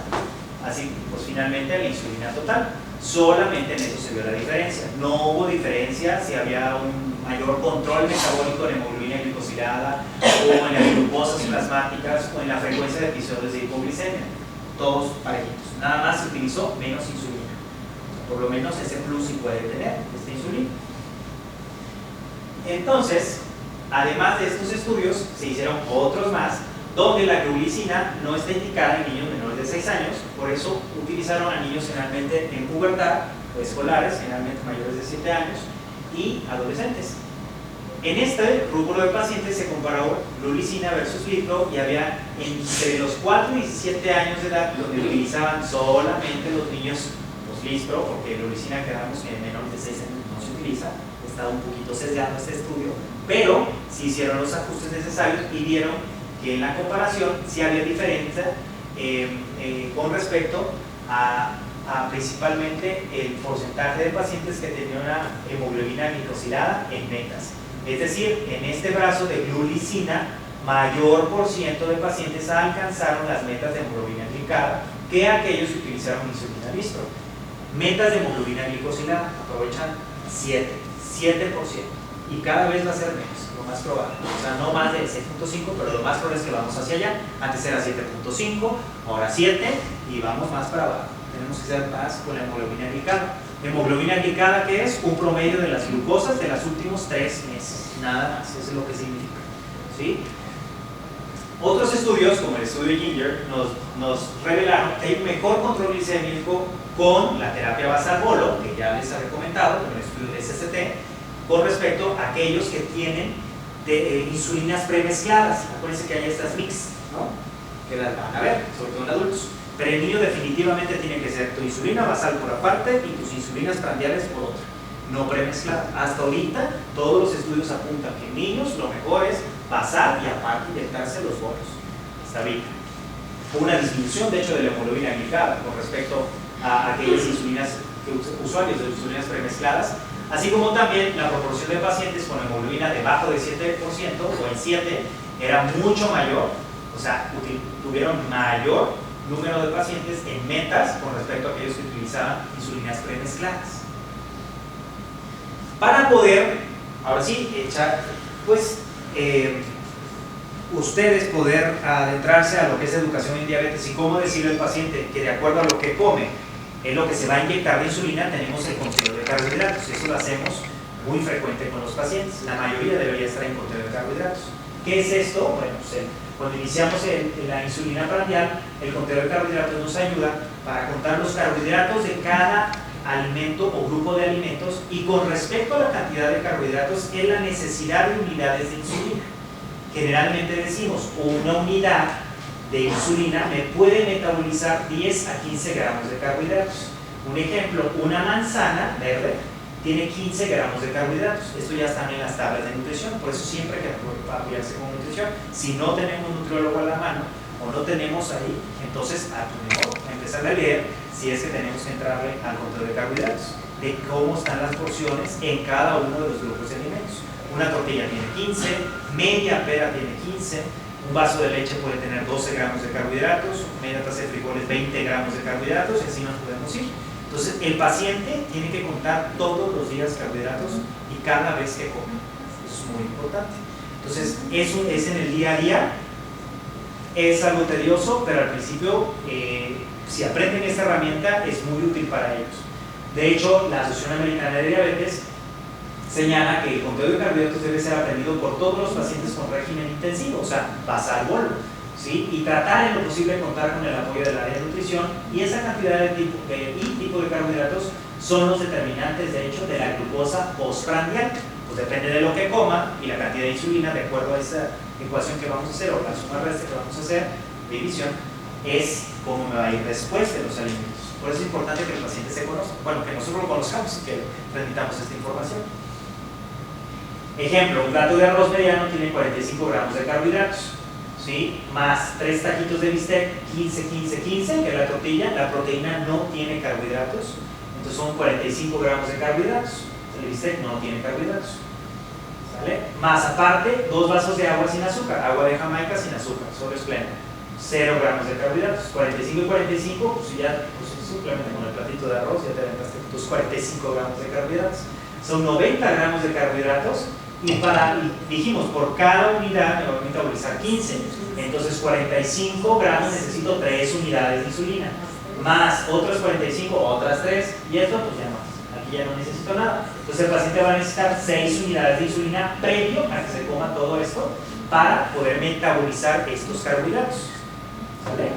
Así, pues finalmente la insulina total. Solamente en eso se vio la diferencia. No hubo diferencia si había un mayor control metabólico de hemoglobina glicosilada o en las glucosas plasmáticas o en la frecuencia de episodios de hipoglicemia. Todos parejitos. Nada más se utilizó menos insulina. Por lo menos ese plus sí puede tener esta insulina. Entonces, además de estos estudios, se hicieron otros más donde la glulicina no está indicada en niños menores de 6 años, por eso utilizaron a niños generalmente en pubertad, o escolares, generalmente mayores de 7 años, y adolescentes. En este rúbrico de pacientes se comparó glulicina versus litro y había entre los 4 y 17 años de edad donde utilizaban solamente los niños los listro, porque glulicina quedamos que en menores de 6 años no se utiliza, estaba un poquito sesgado este estudio, pero sí hicieron los ajustes necesarios y vieron que en la comparación sí había diferencia con respecto a principalmente el porcentaje de pacientes que tenían una hemoglobina glicosilada en metas. Es decir, en este brazo de glulicina, mayor por ciento de pacientes alcanzaron las metas de hemoglobina glicada que aquellos que utilizaron insulina listro. Metas de hemoglobina glicosilada aprovechan 7%, y cada vez va a ser menos, lo más probable. O sea, no más de 6.5, pero lo más probable es que vamos hacia allá. Antes era 7.5, ahora 7, y vamos más para abajo. Tenemos que ser más con la hemoglobina glicada. Hemoglobina glicada, ¿qué es? Un promedio de las glucosas de los últimos 3 meses. Nada más, eso es lo que significa. ¿Sí? Otros estudios, como el estudio de Ginger, nos revelaron que hay un mejor control glicémico con la terapia basal bolo, que ya les había comentado, con el estudio de SST, con respecto a aquellos que tienen insulinas premezcladas. Acuérdense que hay estas mix, ¿no? Que las van a ver, sobre todo en adultos. Pero el niño definitivamente tiene que ser tu insulina basal por aparte y tus insulinas prandiales por otra, no premezclada. Hasta ahorita todos los estudios apuntan que en niños lo mejor es basal y aparte inyectarse los bolos. Hasta ahorita. Una disminución de hecho de la hemoglobina glicada con respecto a aquellas insulinas, usuarios de insulinas premezcladas, así como también la proporción de pacientes con hemoglobina debajo de 7% o en 7 era mucho mayor, o sea, tuvieron mayor número de pacientes en metas con respecto a aquellos que utilizaban insulinas premezcladas. Para poder, ahora sí, echar, pues, ustedes poder adentrarse a lo que es educación en diabetes y cómo decirle al paciente que de acuerdo a lo que come es lo que se va a inyectar de insulina, tenemos el conteo de carbohidratos. Eso lo hacemos muy frecuente con los pacientes. La mayoría debería estar en conteo de carbohidratos. ¿Qué es esto? Bueno, pues cuando iniciamos la insulina prandial, el conteo de carbohidratos nos ayuda para contar los carbohidratos de cada alimento o grupo de alimentos, y con respecto a la cantidad de carbohidratos es la necesidad de unidades de insulina. Generalmente decimos, una unidad de insulina me puede metabolizar 10 a 15 gramos de carbohidratos. Un ejemplo, una manzana verde tiene 15 gramos de carbohidratos. Esto ya está en las tablas de nutrición, por eso siempre que apoyarse con nutrición. Si no tenemos nutriólogo a la mano o no tenemos ahí, entonces a tu mejor empezar a leer si es que tenemos que entrarle al conteo de carbohidratos, de cómo están las porciones en cada uno de los grupos de alimentos. Una tortilla tiene 15, media pera tiene 15, un vaso de leche puede tener 12 gramos de carbohidratos, media taza de frijoles 20 gramos de carbohidratos, y así nos podemos ir. Entonces el paciente tiene que contar todos los días carbohidratos y cada vez que come. Eso es muy importante. Entonces eso es en el día a día, es algo tedioso, pero al principio si aprenden esta herramienta es muy útil para ellos. De hecho, la Asociación Americana de Diabetes señala que el conteo de carbohidratos debe ser aprendido por todos los pacientes con régimen intensivo, o sea, basal bolo, ¿sí? Y tratar en lo posible de contar con el apoyo del área de nutrición, y esa cantidad de tipo de carbohidratos son los determinantes, de hecho, de la glucosa postprandial. Pues depende de lo que coma y la cantidad de insulina, de acuerdo a esa ecuación que vamos a hacer, o la suma resta que vamos a hacer, división, es cómo me va a ir después de los alimentos. Por eso es importante que el paciente se conozca, bueno, que nosotros lo conozcamos y que transmitamos esta información. Ejemplo, un plato de arroz mediano tiene 45 gramos de carbohidratos, ¿sí? Más 3 taquitos de bistec, 15, 15, 15, que es la tortilla. La proteína no tiene carbohidratos, entonces son 45 gramos de carbohidratos. El bistec no tiene carbohidratos. ¿Vale? Más aparte, 2 vasos de agua sin azúcar, agua de Jamaica sin azúcar, solo esplenda. 0 gramos de carbohidratos, 45 y 45, pues ya simplemente con el platito de arroz ya te aventaste tus 45 gramos de carbohidratos. Son 90 gramos de carbohidratos y dijimos, por cada unidad me voy a metabolizar 15. Entonces 45 gramos necesito 3 unidades de insulina. Más otros 45, otras 3. Y esto pues ya no. Aquí ya no necesito nada. Entonces el paciente va a necesitar 6 unidades de insulina previo a que se coma todo esto para poder metabolizar estos carbohidratos. ¿Sale?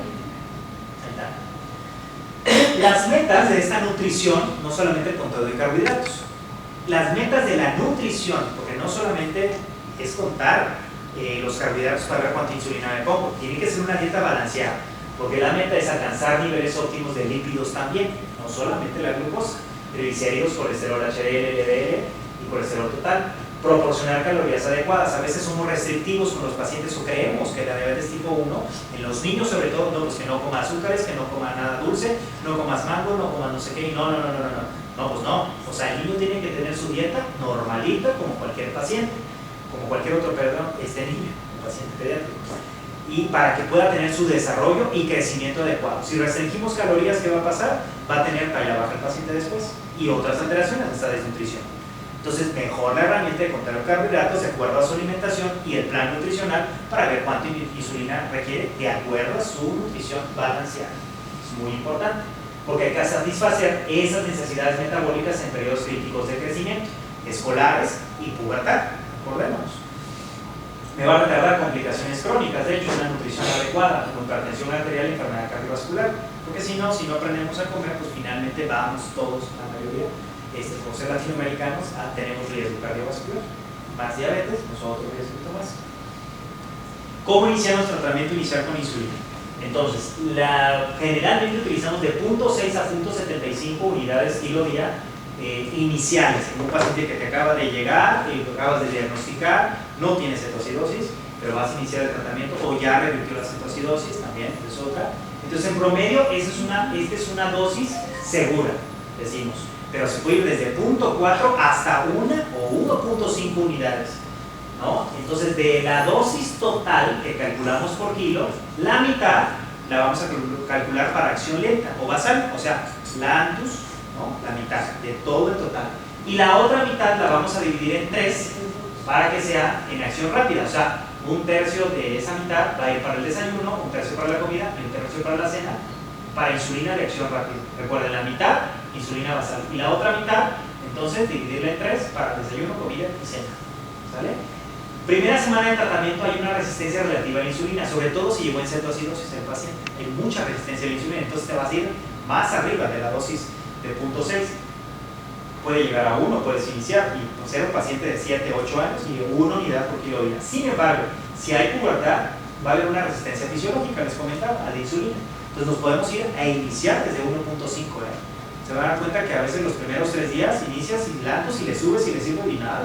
Ahí está. Las metas de esta nutrición, no solamente el conteo de carbohidratos, las metas de la nutrición, porque no solamente es contar los carbohidratos para ver cuánta insulina me pongo, tiene que ser una dieta balanceada, porque la meta es alcanzar niveles óptimos de lípidos también, no solamente la glucosa, triglicéridos, colesterol HDL, LDL y colesterol total. Proporcionar calorías adecuadas. A veces somos restrictivos con los pacientes o creemos que la diabetes tipo 1, en los niños sobre todo, no, pues que no coma azúcares, que no coma nada dulce, no comas mango, no comas no sé qué, y no, pues no. O sea, el niño tiene que tener su dieta normalita como cualquier paciente, como cualquier otro, niño, un paciente pediátrico. Y para que pueda tener su desarrollo y crecimiento adecuado. Si restringimos calorías, ¿qué va a pasar? Va a tener talla baja el paciente después y otras alteraciones de esta desnutrición. Entonces, mejor la herramienta de contar los carbohidratos de acuerdo a su alimentación y el plan nutricional para ver cuánta insulina requiere de acuerdo a su nutrición balanceada. Es muy importante, porque hay que satisfacer esas necesidades metabólicas en periodos críticos de crecimiento, escolares y pubertad. Acordémonos. Me va a retardar complicaciones crónicas, de hecho, una nutrición adecuada, como hipertensión arterial y enfermedad cardiovascular, porque si no aprendemos a comer, pues finalmente vamos todos, la mayoría, por ser latinoamericanos, tenemos riesgo cardiovascular, más diabetes, otro riesgo más. ¿Cómo iniciamos tratamiento inicial con insulina? Entonces, generalmente utilizamos de 0.6 a 0.75 unidades kilo día iniciales, en un paciente que te acaba de llegar, que acabas de diagnosticar, no tiene cetoacidosis, pero vas a iniciar el tratamiento o ya revirtió la cetoacidosis, también es otra. Entonces, en promedio, esta es una dosis segura, decimos, pero se puede ir desde 0.4 hasta 1 o 1.5 unidades, ¿no? Entonces, de la dosis total que calculamos por kilo, la mitad la vamos a calcular para acción lenta o basal, o sea, la ANTUS, ¿no? La mitad de todo el total. Y la otra mitad la vamos a dividir en 3 para que sea en acción rápida, o sea, 1/3 de esa mitad va a ir para el desayuno, 1/3 para la comida y 1/3 para la cena, para insulina de acción rápida. Recuerden, la mitad, insulina basal, y la otra mitad, entonces, dividirla en 3 para desayuno, comida y cena. ¿Sale? Primera semana de tratamiento hay una resistencia relativa a la insulina, sobre todo si llegó en cetoacidosis el paciente. Hay mucha resistencia a la insulina, entonces te vas a ir más arriba de la dosis de 0.6. Puede llegar a 1, puedes iniciar y ser un paciente de 7, 8 años y 1 unidad por kilo día. Sin embargo, si hay pubertad, va a haber una resistencia fisiológica, les comentaba, a la insulina. Entonces nos podemos ir a iniciar desde 1.5. Se van a dar cuenta que a veces los primeros 3 días inicias y y le subes y le sirve y nada.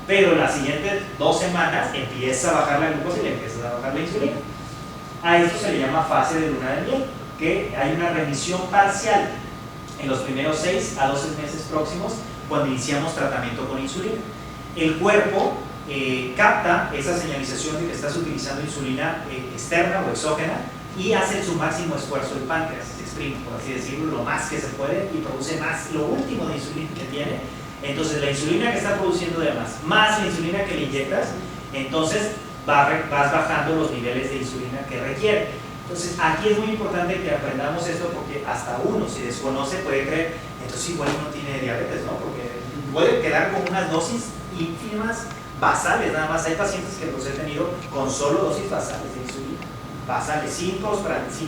Pero las siguientes 2 semanas empieza a bajar la glucosa y le empiezas a bajar la insulina. A esto se le llama fase de luna de miel, que hay una remisión parcial en los primeros 6 a 12 meses próximos cuando iniciamos tratamiento con insulina. El cuerpo capta esa señalización de que estás utilizando insulina externa o exógena y hace su máximo esfuerzo el páncreas, se exprime, por así decirlo, lo más que se puede y produce más, lo último de insulina que tiene. Entonces la insulina que está produciendo de más la insulina que le inyectas, entonces vas bajando los niveles de insulina que requiere. Entonces aquí es muy importante que aprendamos esto porque hasta uno, si desconoce, puede creer, entonces igual no tiene diabetes, ¿no? Porque puede quedar con unas dosis ínfimas basales, nada más. Hay pacientes que los he tenido con solo dosis basales de insulina, basales, sin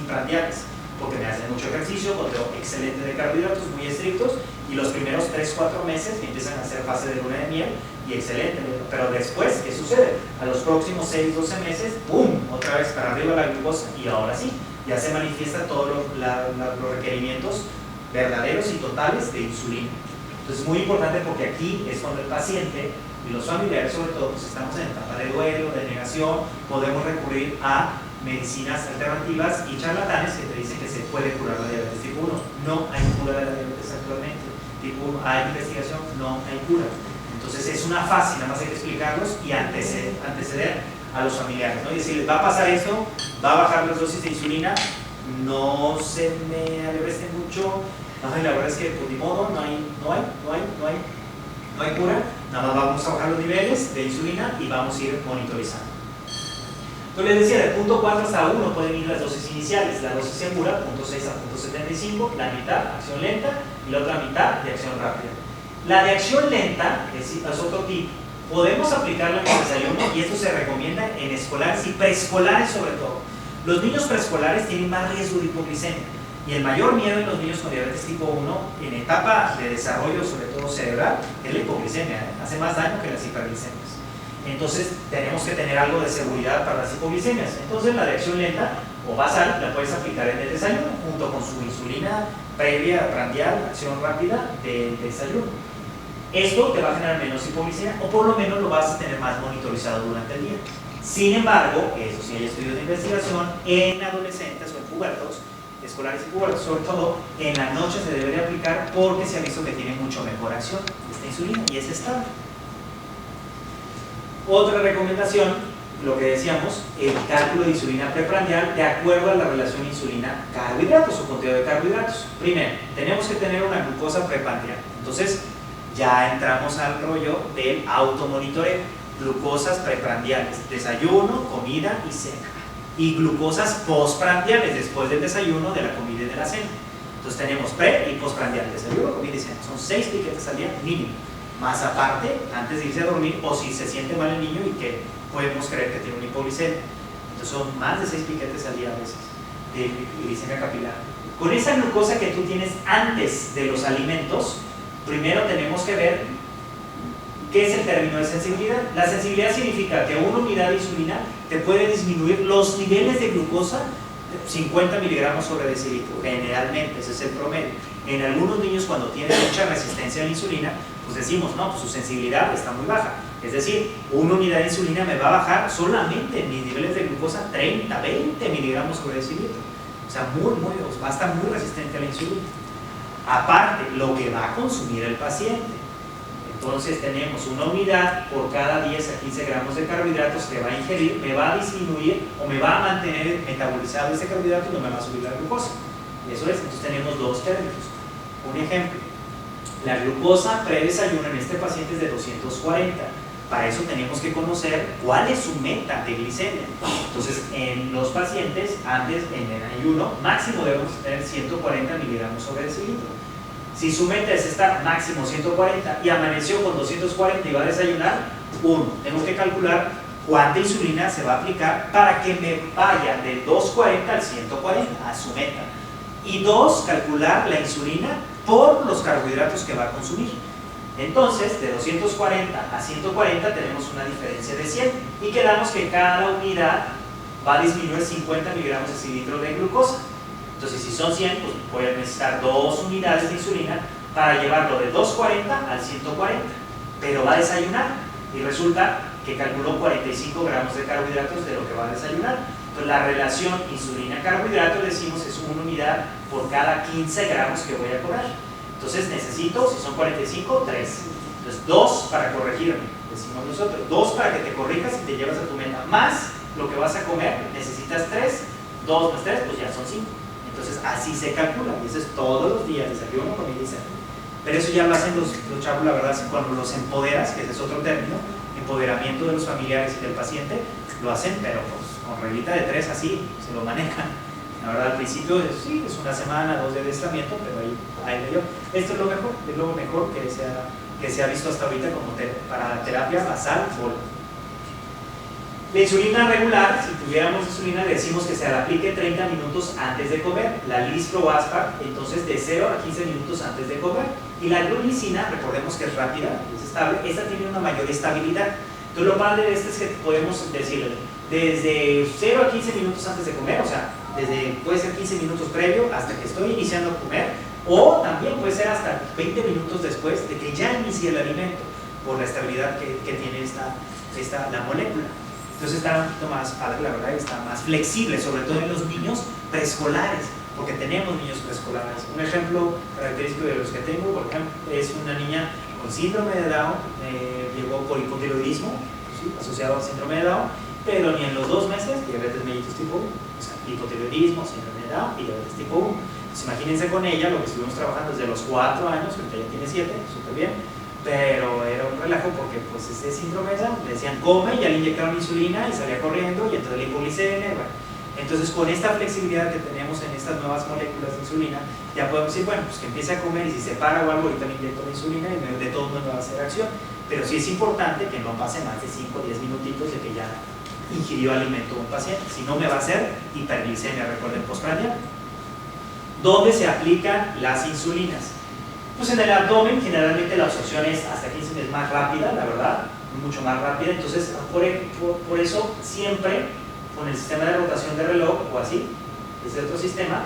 prandiales, porque me hacen mucho ejercicio, conteo excelente de carbohidratos, muy estrictos, y los primeros 3-4 meses que empiezan a hacer fase de luna de miel, y excelente, pero después, ¿qué sucede? A los próximos 6-12 meses, ¡pum!, otra vez para arriba la glucosa, y ahora sí, ya se manifiesta todos los requerimientos verdaderos y totales de insulina. Entonces es muy importante porque aquí es cuando el paciente y los familiares, sobre todo, pues estamos en etapa de duelo, de negación, podemos recurrir a medicinas alternativas y charlatanes que te dicen que se puede curar la diabetes tipo 1. No hay cura de la diabetes actualmente tipo 1. ¿Hay investigación? No hay cura. Entonces es una fase, nada más hay que explicarlos y anteceder a los familiares, ¿no? Y decirles, va a pasar esto, va a bajar las dosis de insulina, no se me alebresten mucho, no, la verdad es que pues ni modo, no hay cura, nada más vamos a bajar los niveles de insulina y vamos a ir monitorizando. Entonces les decía, de punto 4 hasta 1 pueden ir las dosis iniciales, la dosis segura, punto 6 a punto 75, la mitad, acción lenta, y la otra mitad de acción rápida. La de acción lenta es otro tip, podemos aplicarla en el desayuno y esto se recomienda en escolares y preescolares sobre todo. Los niños preescolares tienen más riesgo de hipoglicemia y el mayor miedo en los niños con diabetes tipo 1 en etapa de desarrollo, sobre todo cerebral, es la hipoglicemia, hace más daño que las hiperglicemias. Entonces tenemos que tener algo de seguridad para las hipoglicemias. Entonces la de acción lenta o basal la puedes aplicar en el desayuno junto con su insulina previa, prandial, acción rápida del desayuno. Esto te va a generar menos hipoglicemia o por lo menos lo vas a tener más monitorizado durante el día. Sin embargo, eso sí hay estudios de investigación en adolescentes o en pubertos, escolares y pubertos, sobre todo en la noche se debe de aplicar porque se ha visto que tiene mucho mejor acción esta insulina y es estable. Otra recomendación, lo que decíamos, el cálculo de insulina preprandial de acuerdo a la relación insulina-carbohidratos o contenido de carbohidratos. Primero, tenemos que tener una glucosa preprandial. Entonces, ya entramos al rollo del automonitoreo. Glucosas preprandiales, desayuno, comida y cena. Y glucosas postprandiales, después del desayuno, de la comida y de la cena. Entonces tenemos pre y postprandial, desayuno, comida y cena. Son 6 piquetes al día mínimo. Más aparte, antes de irse a dormir, o si se siente mal el niño y que podemos creer que tiene una hipoglicemia. Entonces son más de 6 piquetes al día a veces de glicemia capilar. Con esa glucosa que tú tienes antes de los alimentos, primero tenemos que ver qué es el término de sensibilidad. La sensibilidad significa que una unidad de insulina te puede disminuir los niveles de glucosa 50 miligramos sobre decilitro, generalmente, ese es el promedio. En algunos niños cuando tienen mucha resistencia a la insulina, pues decimos, no, pues su sensibilidad está muy baja. Es decir, una unidad de insulina me va a bajar solamente en mis niveles de glucosa 30, 20 miligramos sobre decilitro. O sea, va a estar muy resistente a la insulina. Aparte, lo que va a consumir el paciente. Entonces tenemos una unidad por cada 10 a 15 gramos de carbohidratos que va a ingerir, me va a disminuir o me va a mantener metabolizado ese carbohidrato y no me va a subir la glucosa. Eso es, entonces tenemos dos términos. Un ejemplo, la glucosa predesayuno en este paciente es de 240. Para eso tenemos que conocer cuál es su meta de glicemia. Entonces, en los pacientes, antes en el ayuno, máximo debemos tener 140 miligramos sobre decilitro. Si su meta es estar máximo 140 y amaneció con 240 y va a desayunar, tengo que calcular cuánta insulina se va a aplicar para que me vaya de 240 al 140, a su meta. Y 2, calcular la insulina por los carbohidratos que va a consumir. Entonces, de 240 a 140 tenemos una diferencia de 100 y quedamos que cada unidad va a disminuir 50 miligramos de cilindro de glucosa. Entonces, si son 100, pues voy a necesitar 2 unidades de insulina para llevarlo de 240 al 140, pero va a desayunar y resulta que calculó 45 gramos de carbohidratos de lo que va a desayunar. Entonces, la relación insulina-carbohidrato, decimos, es una unidad por cada 15 gramos que voy a comer. Entonces necesito, si son 45, 3. Entonces 2 para corregirme, decimos nosotros. 2 para que te corrijas y te llevas a tu meta. Más lo que vas a comer, necesitas 3. 2 más 3, pues ya son 5. Entonces así se calcula. Y eso es todos los días, desayuno, comida y cena. Pero eso ya lo hacen los chavos, la verdad, cuando los empoderas, que ese es otro término, empoderamiento de los familiares y del paciente, lo hacen, pero pues, con reglita de 3 así, se lo manejan. La verdad, al principio sí, es una semana, 2 de adiestramiento, pero ahí medio. Esto es lo mejor que se ha visto hasta ahorita como para terapia basal bol. La insulina regular, si tuviéramos insulina, le decimos que se la aplique 30 minutos antes de comer. La Lispro o Aspart, entonces de 0 a 15 minutos antes de comer. Y la glulicina, recordemos que es rápida, es estable, esta tiene una mayor estabilidad. Entonces lo padre de este es que podemos decirle desde 0 a 15 minutos antes de comer, o sea, puede ser 15 minutos previo hasta que estoy iniciando a comer, o también puede ser hasta 20 minutos después de que ya inicie el alimento, por la estabilidad que tiene la molécula. Entonces está un poquito más padre, la verdad, está más flexible, sobre todo en los niños preescolares, porque tenemos niños preescolares. Un ejemplo característico de los que tengo, por ejemplo, es una niña con síndrome de Down, llegó por hipotiroidismo, ¿sí? Asociado al síndrome de Down, pero ni en los 2 meses diabetes mellitus tipo 1, o sea, hipotiroidismo, síndrome de Down y diabetes tipo 1. Entonces imagínense con ella lo que estuvimos trabajando desde los 4 años, ahorita ya tiene 7, súper bien, pero era un relajo porque pues ese síndrome de Down, le decían come, ya le inyectaron insulina y salía corriendo y entonces la hipoglicemia, bueno. Entonces con esta flexibilidad que tenemos en estas nuevas moléculas de insulina, ya podemos decir, bueno, pues que empiece a comer y si se para o algo, ahorita le inyecto la insulina y de todos modos va a hacer acción. Pero sí es importante que no pase más de 5 o 10 minutitos de que ya ingirió alimento un paciente, si no me va a hacer hiperglicemia, recuerden, postprandial. ¿Dónde se aplican las insulinas? Pues en el abdomen, generalmente la absorción es hasta 15 veces más rápida, la verdad, mucho más rápida, entonces por eso siempre con el sistema de rotación de reloj o así, desde otro sistema,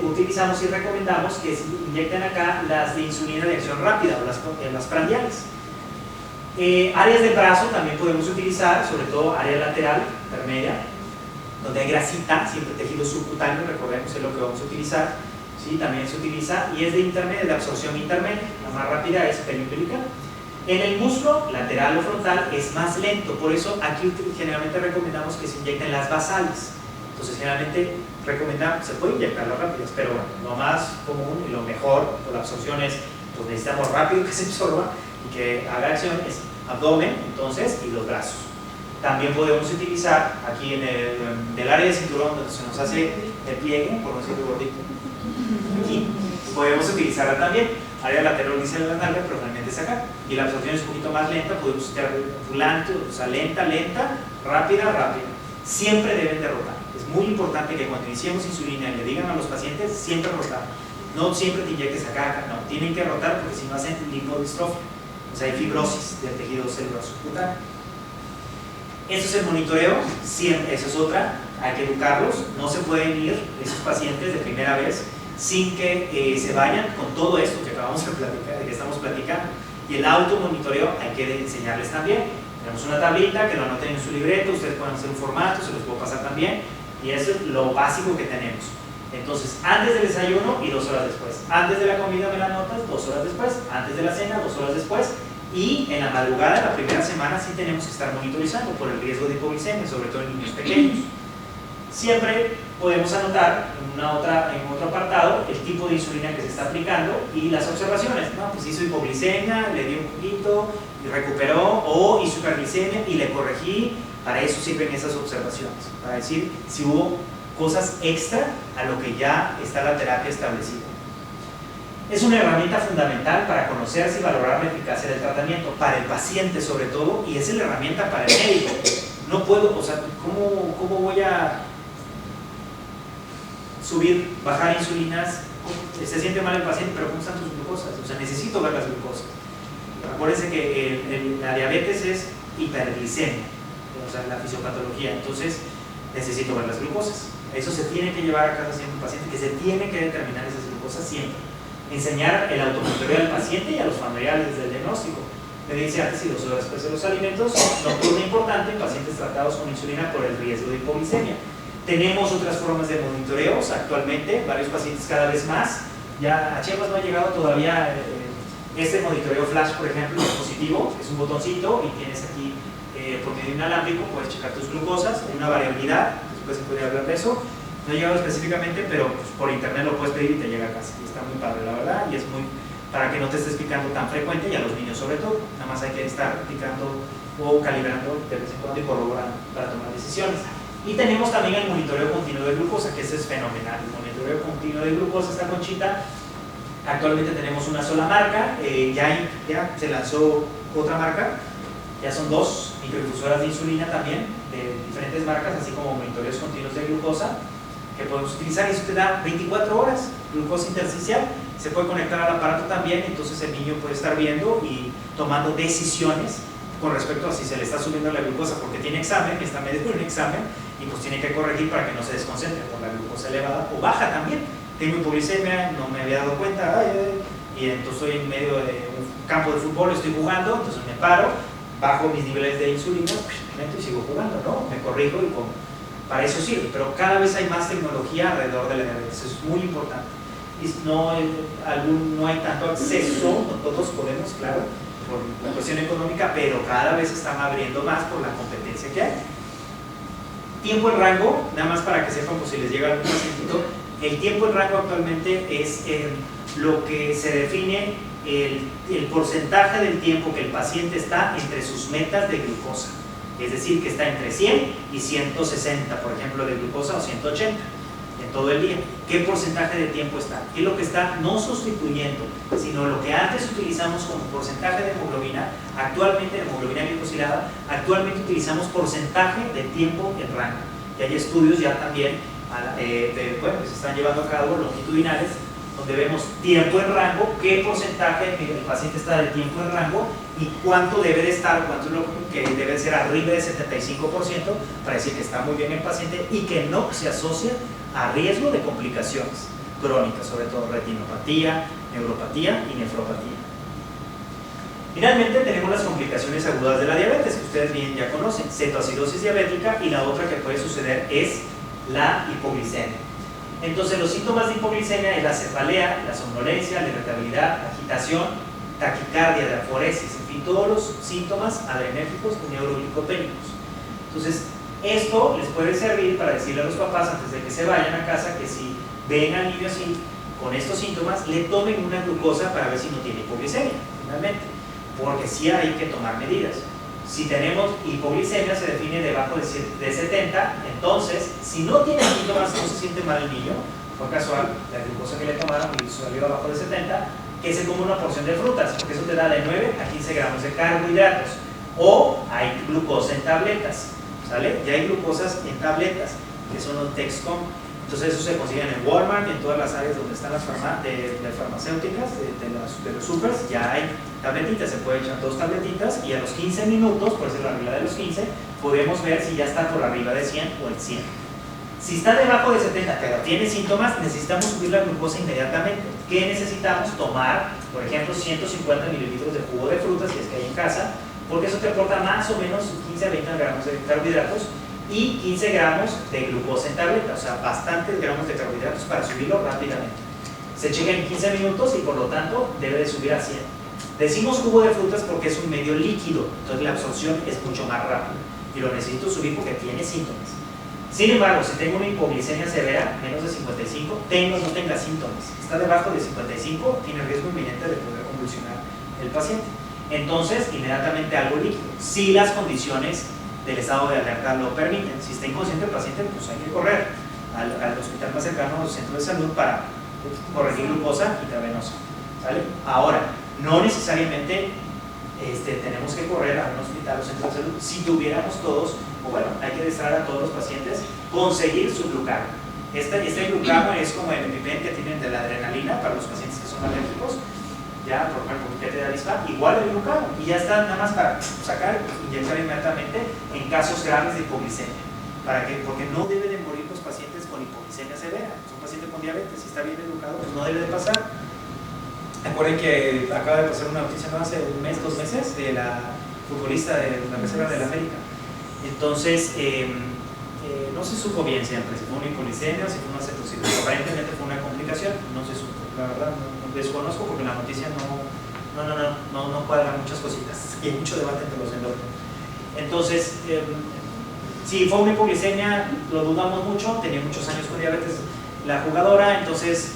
utilizamos y recomendamos que se inyecten acá las de insulina de acción rápida o las prandiales. Áreas del brazo también podemos utilizar, sobre todo área lateral, intermedia, donde hay grasita, siempre tejido subcutáneo, recordemos es lo que vamos a utilizar, ¿sí? También se utiliza y es de intermedia, de absorción intermedia, la más rápida es periumbilical. En el muslo lateral o frontal es más lento, por eso aquí generalmente recomendamos que se inyecten las basales. Entonces generalmente recomendamos, se puede inyectar las rápidas, pero bueno, lo más común y lo mejor por la absorción es, pues necesitamos rápido que se absorba y que haga acción, es abdomen, entonces, y los brazos. También podemos utilizar aquí en el área de cinturón donde se nos hace el pliegue, por no decirlo gordito, aquí podemos utilizarla también. Área lateral dice la nalga, pero realmente es acá. Y la absorción es un poquito más lenta, podemos estar volante, o sea, lenta, rápida, rápida. Siempre deben de rotar. Es muy importante que cuando iniciemos insulina y le digan a los pacientes, siempre rotar. No siempre te inyectes acá, no. Tienen que rotar porque si no hacen lipodistrofia. O sea, hay fibrosis del tejido celular subcutáneo. Eso es el monitoreo, siempre, eso es otra. Hay que educarlos. No se pueden ir esos pacientes de primera vez sin que se vayan con todo esto que acabamos de platicar, de que estamos platicando. Y el automonitoreo hay que enseñarles también. Tenemos una tablita que lo anoten en su libreto, ustedes pueden hacer un formato, se los puedo pasar también, y eso es lo básico que tenemos. Entonces, antes del desayuno y 2 horas después. Antes de la comida me la anotas, 2 horas después. Antes de la cena, 2 horas después. Y en la madrugada, en la primera semana, sí tenemos que estar monitorizando por el riesgo de hipoglicemia, sobre todo en niños pequeños. Siempre podemos anotar en otro apartado el tipo de insulina que se está aplicando y las observaciones. No, pues hizo hipoglicemia, le di un poquito y recuperó, o hizo hiperglicemia y le corregí. Para eso sirven esas observaciones, para decir si hubo cosas extra a lo que ya está la terapia establecida. Es una herramienta fundamental para conocerse y valorar la eficacia del tratamiento, para el paciente sobre todo, y es la herramienta para el médico. No puedo, o sea, ¿cómo voy a bajar insulinas? Se siente mal el paciente, pero ¿cómo están tus glucosas? O sea, necesito ver las glucosas. Acuérdense que la diabetes es hiperglicemia, o sea, la fisiopatología, entonces necesito ver las glucosas. Eso se tiene que llevar a casa siempre el paciente, que se tiene que determinar esas glucosas siempre. Enseñar el automonitoreo al paciente y a los familiares desde el diagnóstico. Me dice antes y 2 horas después de los alimentos, nocturna importante en pacientes tratados con insulina por el riesgo de hipoglicemia. Tenemos otras formas de monitoreos actualmente, varios pacientes cada vez más. Ya a Chiapas no ha llegado todavía este monitoreo flash, por ejemplo, dispositivo, es un botoncito y tienes aquí por medio inalámbrico, puedes checar tus glucosas, hay una variabilidad, después se podría hablar de eso. No he llegado específicamente, pero pues, por internet lo puedes pedir y te llega a casa. Y está muy padre, la verdad, y es muy para que no te estés picando tan frecuente, y a los niños sobre todo. Nada más hay que estar picando o calibrando de vez en cuando y corroborando para tomar decisiones. Y tenemos también el monitoreo continuo de glucosa, que ese es fenomenal. El monitoreo continuo de glucosa, esta conchita, actualmente tenemos una sola marca, ya se lanzó otra marca, ya son 2 microinfusoras de insulina también, de diferentes marcas, así como monitoreos continuos de glucosa, que podemos utilizar, y eso te da 24 horas, glucosa intersticial, se puede conectar al aparato también, entonces el niño puede estar viendo y tomando decisiones con respecto a si se le está subiendo la glucosa, porque tiene examen, está medio en un examen, y pues tiene que corregir para que no se desconcentre por la glucosa elevada, o baja también. Tengo hipoglicemia, no me había dado cuenta, y entonces estoy en medio de un campo de fútbol, estoy jugando, entonces me paro, bajo mis niveles de insulina, meto y sigo jugando, ¿no? Me corrijo y para eso sirve, pero cada vez hay más tecnología alrededor de la diabetes, eso es muy importante. no hay tanto acceso, no todos podemos, claro, por la cuestión económica, pero cada vez están abriendo más por la competencia que hay. Tiempo en rango, nada más para que sepan, pues si les llega algún pacientito, el tiempo en rango actualmente es lo que se define el porcentaje del tiempo que el paciente está entre sus metas de glucosa, es decir, que está entre 100 y 160, por ejemplo, de glucosa, o 180 en todo el día. ¿Qué porcentaje de tiempo está? ¿Qué es lo que está no sustituyendo, sino lo que antes utilizamos como porcentaje de hemoglobina, actualmente de hemoglobina glicosilada, actualmente utilizamos porcentaje de tiempo en rango? Y hay estudios ya también, que se están llevando a cabo longitudinales, donde vemos tiempo en rango, qué porcentaje el paciente está de tiempo en rango y cuánto debe de estar, cuánto es lo que debe ser arriba del 75% para decir que está muy bien el paciente y que no se asocia a riesgo de complicaciones crónicas, sobre todo retinopatía, neuropatía y nefropatía. Finalmente tenemos las complicaciones agudas de la diabetes, que ustedes bien ya conocen, cetoacidosis diabética, y la otra que puede suceder es la hipoglicemia. Entonces los síntomas de hipoglicemia es la cefalea, la somnolencia, la irritabilidad, agitación, taquicardia, diaforesis, en fin, todos los síntomas adrenérgicos y neuroglicopénicos. Entonces esto les puede servir para decirle a los papás antes de que se vayan a casa que si ven al niño así, con estos síntomas, le tomen una glucosa para ver si no tiene hipoglicemia, finalmente, porque sí hay que tomar medidas. Si tenemos hipoglicemia, se define debajo de 70, entonces, si no tiene síntomas, no se siente mal el niño, fue casual, la glucosa que le tomaron y salió abajo de 70, que se come una porción de frutas, porque eso te da de 9 a 15 gramos de carbohidratos, o hay glucosa en tabletas, ¿sale? Ya hay glucosas en tabletas, que son los Dexcom. Entonces eso se consiguen en Walmart y en todas las áreas donde están las farmacéuticas, de los supers, ya hay tabletitas, se puede echar 2 tabletitas y a los 15 minutos, por decirlo arriba de los 15, podemos ver si ya está por arriba de 100 o el 100. Si está debajo de 70 pero tiene síntomas, necesitamos subir la glucosa inmediatamente. ¿Qué necesitamos? Tomar, por ejemplo, 150 mililitros de jugo de frutas, si es que hay en casa, porque eso te aporta más o menos 15 a 20 gramos de carbohidratos y 15 gramos de glucosa en tableta, o sea, bastantes gramos de carbohidratos para subirlo rápidamente. Se checa en 15 minutos y por lo tanto debe de subir a 100. Decimos jugo de frutas porque es un medio líquido, entonces la absorción es mucho más rápida y lo necesito subir porque tiene síntomas. Sin embargo, si tengo una hipoglicemia severa, menos de 55, tenga o no tenga síntomas, está debajo de 55, tiene riesgo inminente de poder convulsionar el paciente. Entonces, inmediatamente algo líquido, si las condiciones del estado de alerta lo permiten. Si está inconsciente el paciente, pues hay que correr al hospital más cercano, al centro de salud, para corregir glucosa intravenosa, ¿sale? Ahora, no necesariamente tenemos que correr a un hospital o centro de salud. Si tuviéramos todos, o bueno, hay que adestrar a todos los pacientes, conseguir su glucagón. Este glucagón es como el EpiPen que tienen de la adrenalina para los pacientes que son alérgicos, ya por ejemplo, piquete de avispa, igual el glucagón, y ya está nada más para sacar, inyectar inmediatamente en casos graves de hipoglicemia. ¿Para qué? Porque no debe de morir los pacientes con hipoglicemia severa. Es un paciente con diabetes, si está bien educado, pues no debe de pasar. Recuerden que acaba de pasar una noticia no hace un mes, 2 meses, de la futbolista de la Reserva de la América. Entonces, no se supo bien siempre si fue una hipoglicemia o si fue una cetoacidosis. Aparentemente fue una complicación, no se supo. La verdad, no desconozco porque la noticia no cuadra muchas cositas y hay mucho debate entre los endócrinos. Entonces, si fue una hipoglicemia, lo dudamos mucho, tenía muchos años con diabetes la jugadora, entonces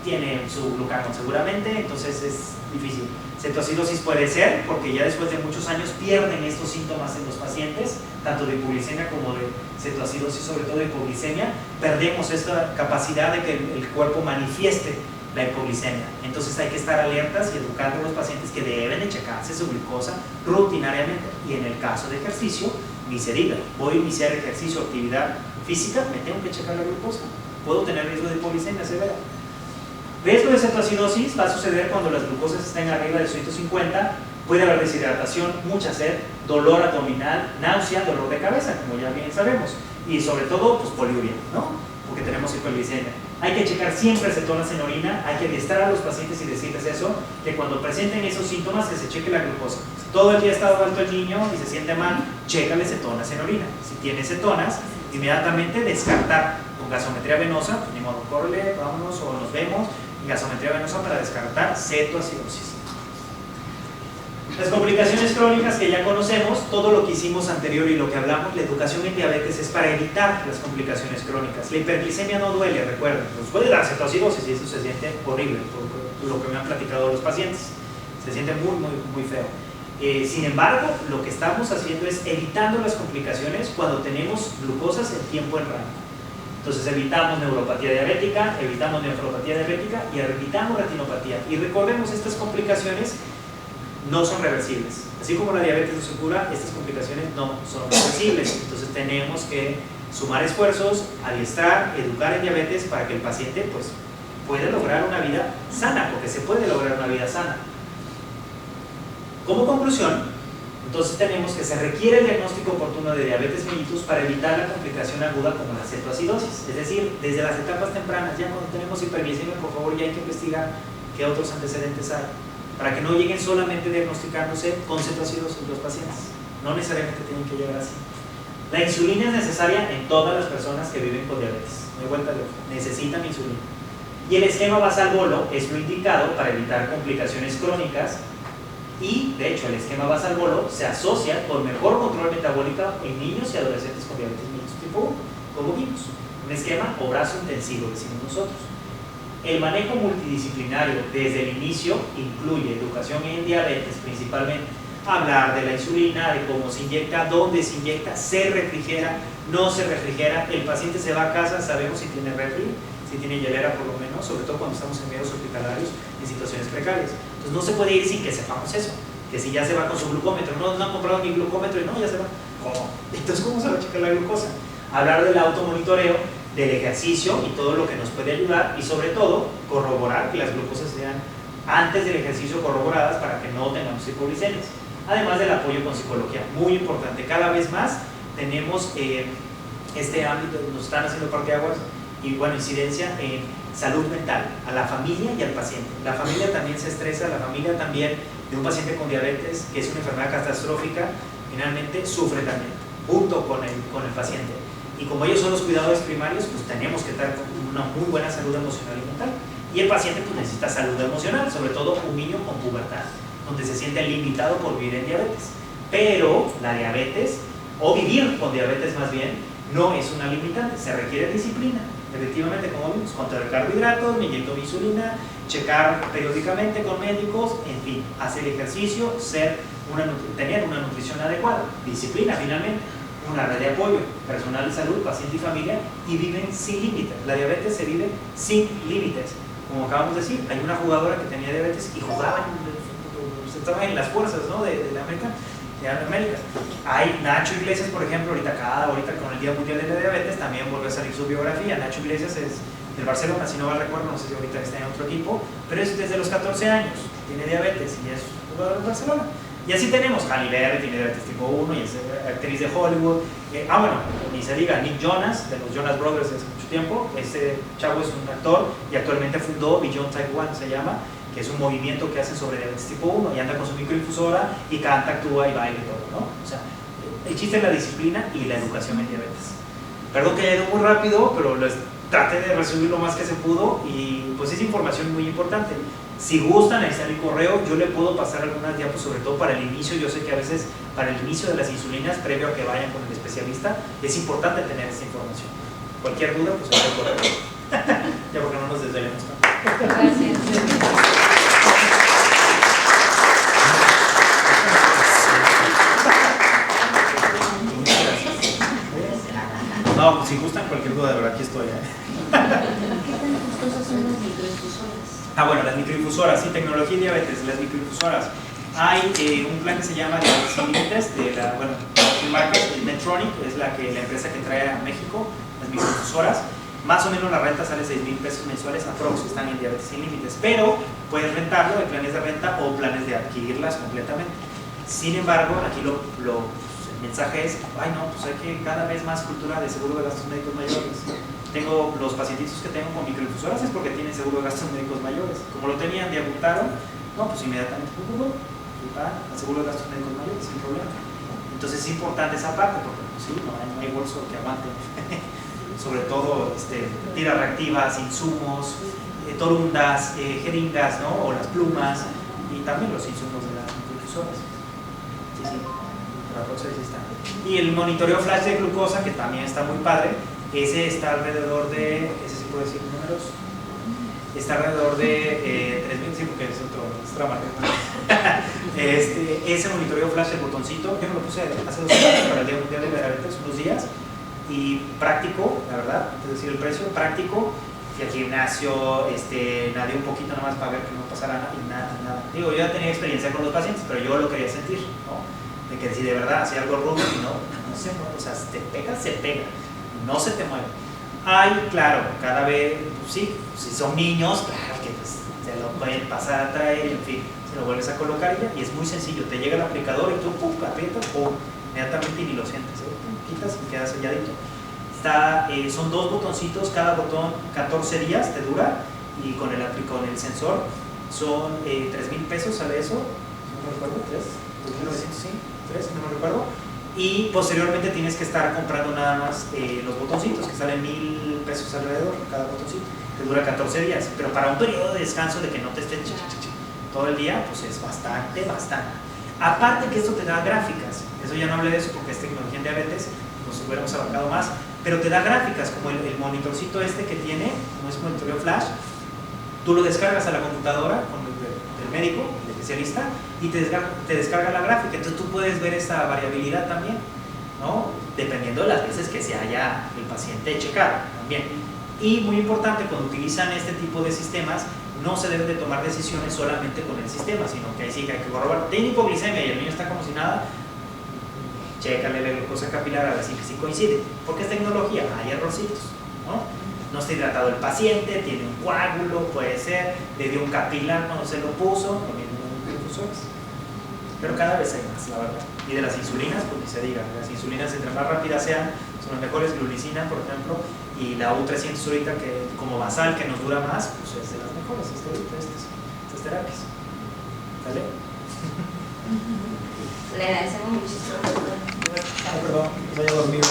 tiene su glucagón seguramente, entonces es difícil. Cetoacidosis puede ser, porque ya después de muchos años pierden estos síntomas en los pacientes, tanto de hipoglicemia como de cetoacidosis, sobre todo de hipoglicemia, perdemos esta capacidad de que el cuerpo manifieste la hipoglicemia. Entonces hay que estar alertas y educando a los pacientes que deben de checarse su glucosa rutinariamente. Y en el caso de ejercicio, ni se diga, voy a iniciar ejercicio, actividad física, me tengo que checar la glucosa. Puedo tener riesgo de hipoglicemia severa. Riesgo de cetoacidosis va a suceder cuando las glucosas estén arriba de 150, puede haber deshidratación, mucha sed, dolor abdominal, náusea, dolor de cabeza, como ya bien sabemos, y sobre todo, pues poliuria, ¿no? Porque tenemos hipoglicemia. Hay que checar siempre cetonas en orina, hay que adiestrar a los pacientes y decirles eso, que cuando presenten esos síntomas que se cheque la glucosa. Si todo el día ha estado alto el niño y se siente mal, chécale cetonas en orina. Si tiene cetonas, inmediatamente descartar con gasometría venosa, pues ni modo, córrele, vámonos o nos vemos, gasometría venosa para descartar cetoacidosis. Las complicaciones crónicas que ya conocemos, todo lo que hicimos anterior y lo que hablamos, la educación en diabetes es para evitar las complicaciones crónicas. La hiperglicemia no duele, recuerden, nos puede dar cetoacidosis y eso se siente horrible, por lo que me han platicado los pacientes. Se siente muy feo. Sin embargo, lo que estamos haciendo es evitando las complicaciones cuando tenemos glucosas en tiempo en rango. Entonces evitamos neuropatía diabética, evitamos nefropatía diabética y evitamos retinopatía. Y recordemos, estas complicaciones no son reversibles. Así como la diabetes no se cura, estas complicaciones no son reversibles. Entonces tenemos que sumar esfuerzos, adiestrar, educar en diabetes para que el paciente pues, pueda lograr una vida sana, porque se puede lograr una vida sana. Como conclusión, entonces tenemos que se requiere el diagnóstico oportuno de diabetes mellitus para evitar la complicación aguda como la cetoacidosis. Es decir, desde las etapas tempranas, ya cuando tenemos hiperglicemia, por favor, ya hay que investigar qué otros antecedentes hay, para que no lleguen solamente diagnosticándose con cetoacidosis los pacientes. No necesariamente tienen que llegar así. La insulina es necesaria en todas las personas que viven con diabetes. No hay vuelta de hoja. Necesitan insulina. Y el esquema basal-bolo es lo indicado para evitar complicaciones crónicas. Y, de hecho, el esquema basal-bolo se asocia con mejor control metabólico en niños y adolescentes con diabetes mellitus tipo 1, como vimos. Un esquema o brazo intensivo, decimos nosotros. El manejo multidisciplinario desde el inicio incluye educación en diabetes, principalmente hablar de la insulina, de cómo se inyecta, dónde se inyecta, se refrigera, no se refrigera, el paciente se va a casa, sabemos si tiene refri, si tiene hielera por lo menos, sobre todo cuando estamos en medios hospitalarios en situaciones precarias. Entonces no se puede ir sin que sepamos eso, que si ya se va con su glucómetro, no han comprado mi glucómetro y no, ya se va. ¿Cómo? Entonces, ¿cómo se va a checar la glucosa? Hablar del automonitoreo, del ejercicio y todo lo que nos puede ayudar, y sobre todo corroborar que las glucosas sean antes del ejercicio corroboradas para que no tengamos hipoglicemias, además del apoyo con psicología, muy importante. Cada vez más tenemos este ámbito, nos están haciendo parteaguas y bueno, incidencia en salud mental, a la familia y al paciente. La familia también se estresa, la familia también de un paciente con diabetes, que es una enfermedad catastrófica, finalmente sufre también, junto con el paciente. Y como ellos son los cuidadores primarios, pues tenemos que estar con una muy buena salud emocional y mental. Y el paciente pues necesita salud emocional, sobre todo un niño con pubertad, donde se siente limitado por vivir en diabetes. Pero la diabetes, o vivir con diabetes más bien, no es una limitante, se requiere disciplina. Efectivamente, como vimos, controlar carbohidratos, me inyecto mi insulina, checar periódicamente con médicos, en fin, hacer ejercicio, tener una nutrición adecuada, disciplina finalmente, una red de apoyo, personal de salud, paciente y familia, y viven sin límites. La diabetes se vive sin límites. Como acabamos de decir, hay una jugadora que tenía diabetes y jugaba, estaba en las fuerzas, ¿no? de la América. Hay Nacho Iglesias, por ejemplo, ahorita con el Día Mundial de la Diabetes también vuelve a salir su biografía. Nacho Iglesias es del Barcelona, si no mal recuerdo, no sé si ahorita está en otro equipo, pero es desde los 14 años, tiene diabetes y es jugador del Barcelona. Y así tenemos Halle Berry, tiene diabetes tipo 1 y es actriz de Hollywood. Bueno, ni se diga, Nick Jonas, de los Jonas Brothers desde hace mucho tiempo. Este chavo es un actor y actualmente fundó Beyond Type 1, se llama, que es un movimiento que hacen sobre diabetes tipo 1 y anda con su microinfusora y canta, actúa y baila y todo, ¿no? O sea, el chiste es la disciplina y la educación en diabetes. Perdón que haya ido muy rápido, pero traté de resumir lo más que se pudo y pues es información muy importante. Si gustan, ahí está mi correo, yo le puedo pasar algunas diapos, sobre todo para el inicio. Yo sé que a veces para el inicio de las insulinas, previo a que vayan con el especialista, es importante tener esta información. Cualquier duda, pues ahí está el correo. Ya porque no nos desvelemos tanto. Gracias. No, pues si gustan cualquier duda, de verdad, aquí estoy. ¿Qué tan costosas son las microinfusoras? Bueno, las microinfusoras, sí, tecnología y diabetes, las microinfusoras. Hay un plan que se llama Diabetes Sin Límites, de la marca Medtronic, es la empresa que trae a México las microinfusoras. Más o menos la renta sale 6,000 pesos mensuales, aprox, están en Diabetes Sin Límites, pero puedes rentarlo, hay planes de renta o planes de adquirirlas completamente. Sin embargo, aquí el mensaje es, ay no, pues hay que cada vez más cultura de seguro de gastos médicos mayores. Tengo los pacientitos que tengo con microinfusoras es porque tienen seguro de gastos médicos mayores. Como lo tenían, debutaron, no, pues inmediatamente seguro de gastos médicos mayores, sin problema. Entonces es importante esa parte porque pues, sí, no hay bolso que aguante. Sobre todo tiras reactivas, insumos, torundas, jeringas, ¿no? O las plumas, y también los insumos de las infusoras. Sí, sí, la próxima sí está. Y el monitoreo flash de glucosa, que también está muy padre, ese está alrededor de, ese sí puedo decir números, está alrededor de 3.000, sí, porque es otra marca. Ese monitoreo flash, el botoncito, yo me lo puse hace 2 semanas para el Día Mundial de Diabetes, unos días, y práctico, la verdad, es decir, el precio práctico. Fui al gimnasio, nadé un poquito nada más para ver que no pasara nada, y nada. Digo, yo ya tenía experiencia con los pacientes, pero yo lo quería sentir, ¿no? De que si de verdad hacía algo rudo y no se mueve, o sea, si te pega, se pega, no se te mueve. Ay, claro, cada vez, pues sí, si son niños, claro que pues, se lo pueden pasar a traer, y en fin, se lo vuelves a colocar y es muy sencillo, te llega el aplicador y tú, pum, aprietas, pum, inmediatamente ni lo sientes, pum, quitas y queda selladito. Son 2 botoncitos, cada botón 14 días te dura, y con el sensor son 3.000 pesos, ¿sale eso? No me recuerdo, 3, 3, no me recuerdo. Y posteriormente tienes que estar comprando nada más los botoncitos, que salen 1.000 pesos alrededor cada botoncito, que dura 14 días, pero para un periodo de descanso de que no te esté todo el día, pues es bastante. Aparte que esto te da gráficas, eso ya no hablé de eso porque es tecnología en diabetes, nos hubiéramos abarcado más, pero te da gráficas como el monitorcito que tiene, como es monitoreo flash, tú lo descargas a la computadora con el médico, el especialista, y te descarga la gráfica, entonces tú puedes ver esa variabilidad también, ¿no? Dependiendo de las veces que se haya el paciente checado también. Y muy importante, cuando utilizan este tipo de sistemas, no se deben de tomar decisiones solamente con el sistema, sino que ahí sí que hay que corroborar. Tiene hipoglicemia y el niño está como si nada, chécale la glucosa capilar a ver si coincide, porque es tecnología, hay errorcitos, ¿no? No está hidratado el paciente, tiene un coágulo, puede ser, le dio un capilar cuando se lo puso, lo mismo con los infusores. Pero cada vez hay más, la verdad. Y de las insulinas, pues ni se diga, las insulinas entre más rápidas sean, son las mejores, glulicina, por ejemplo, y la U300 ahorita, que como basal, que nos dura más, pues es de las mejores, estas terapias. ¿Vale? Le agradecemos muchísimo, doctor. Perdón, me vaya dormido.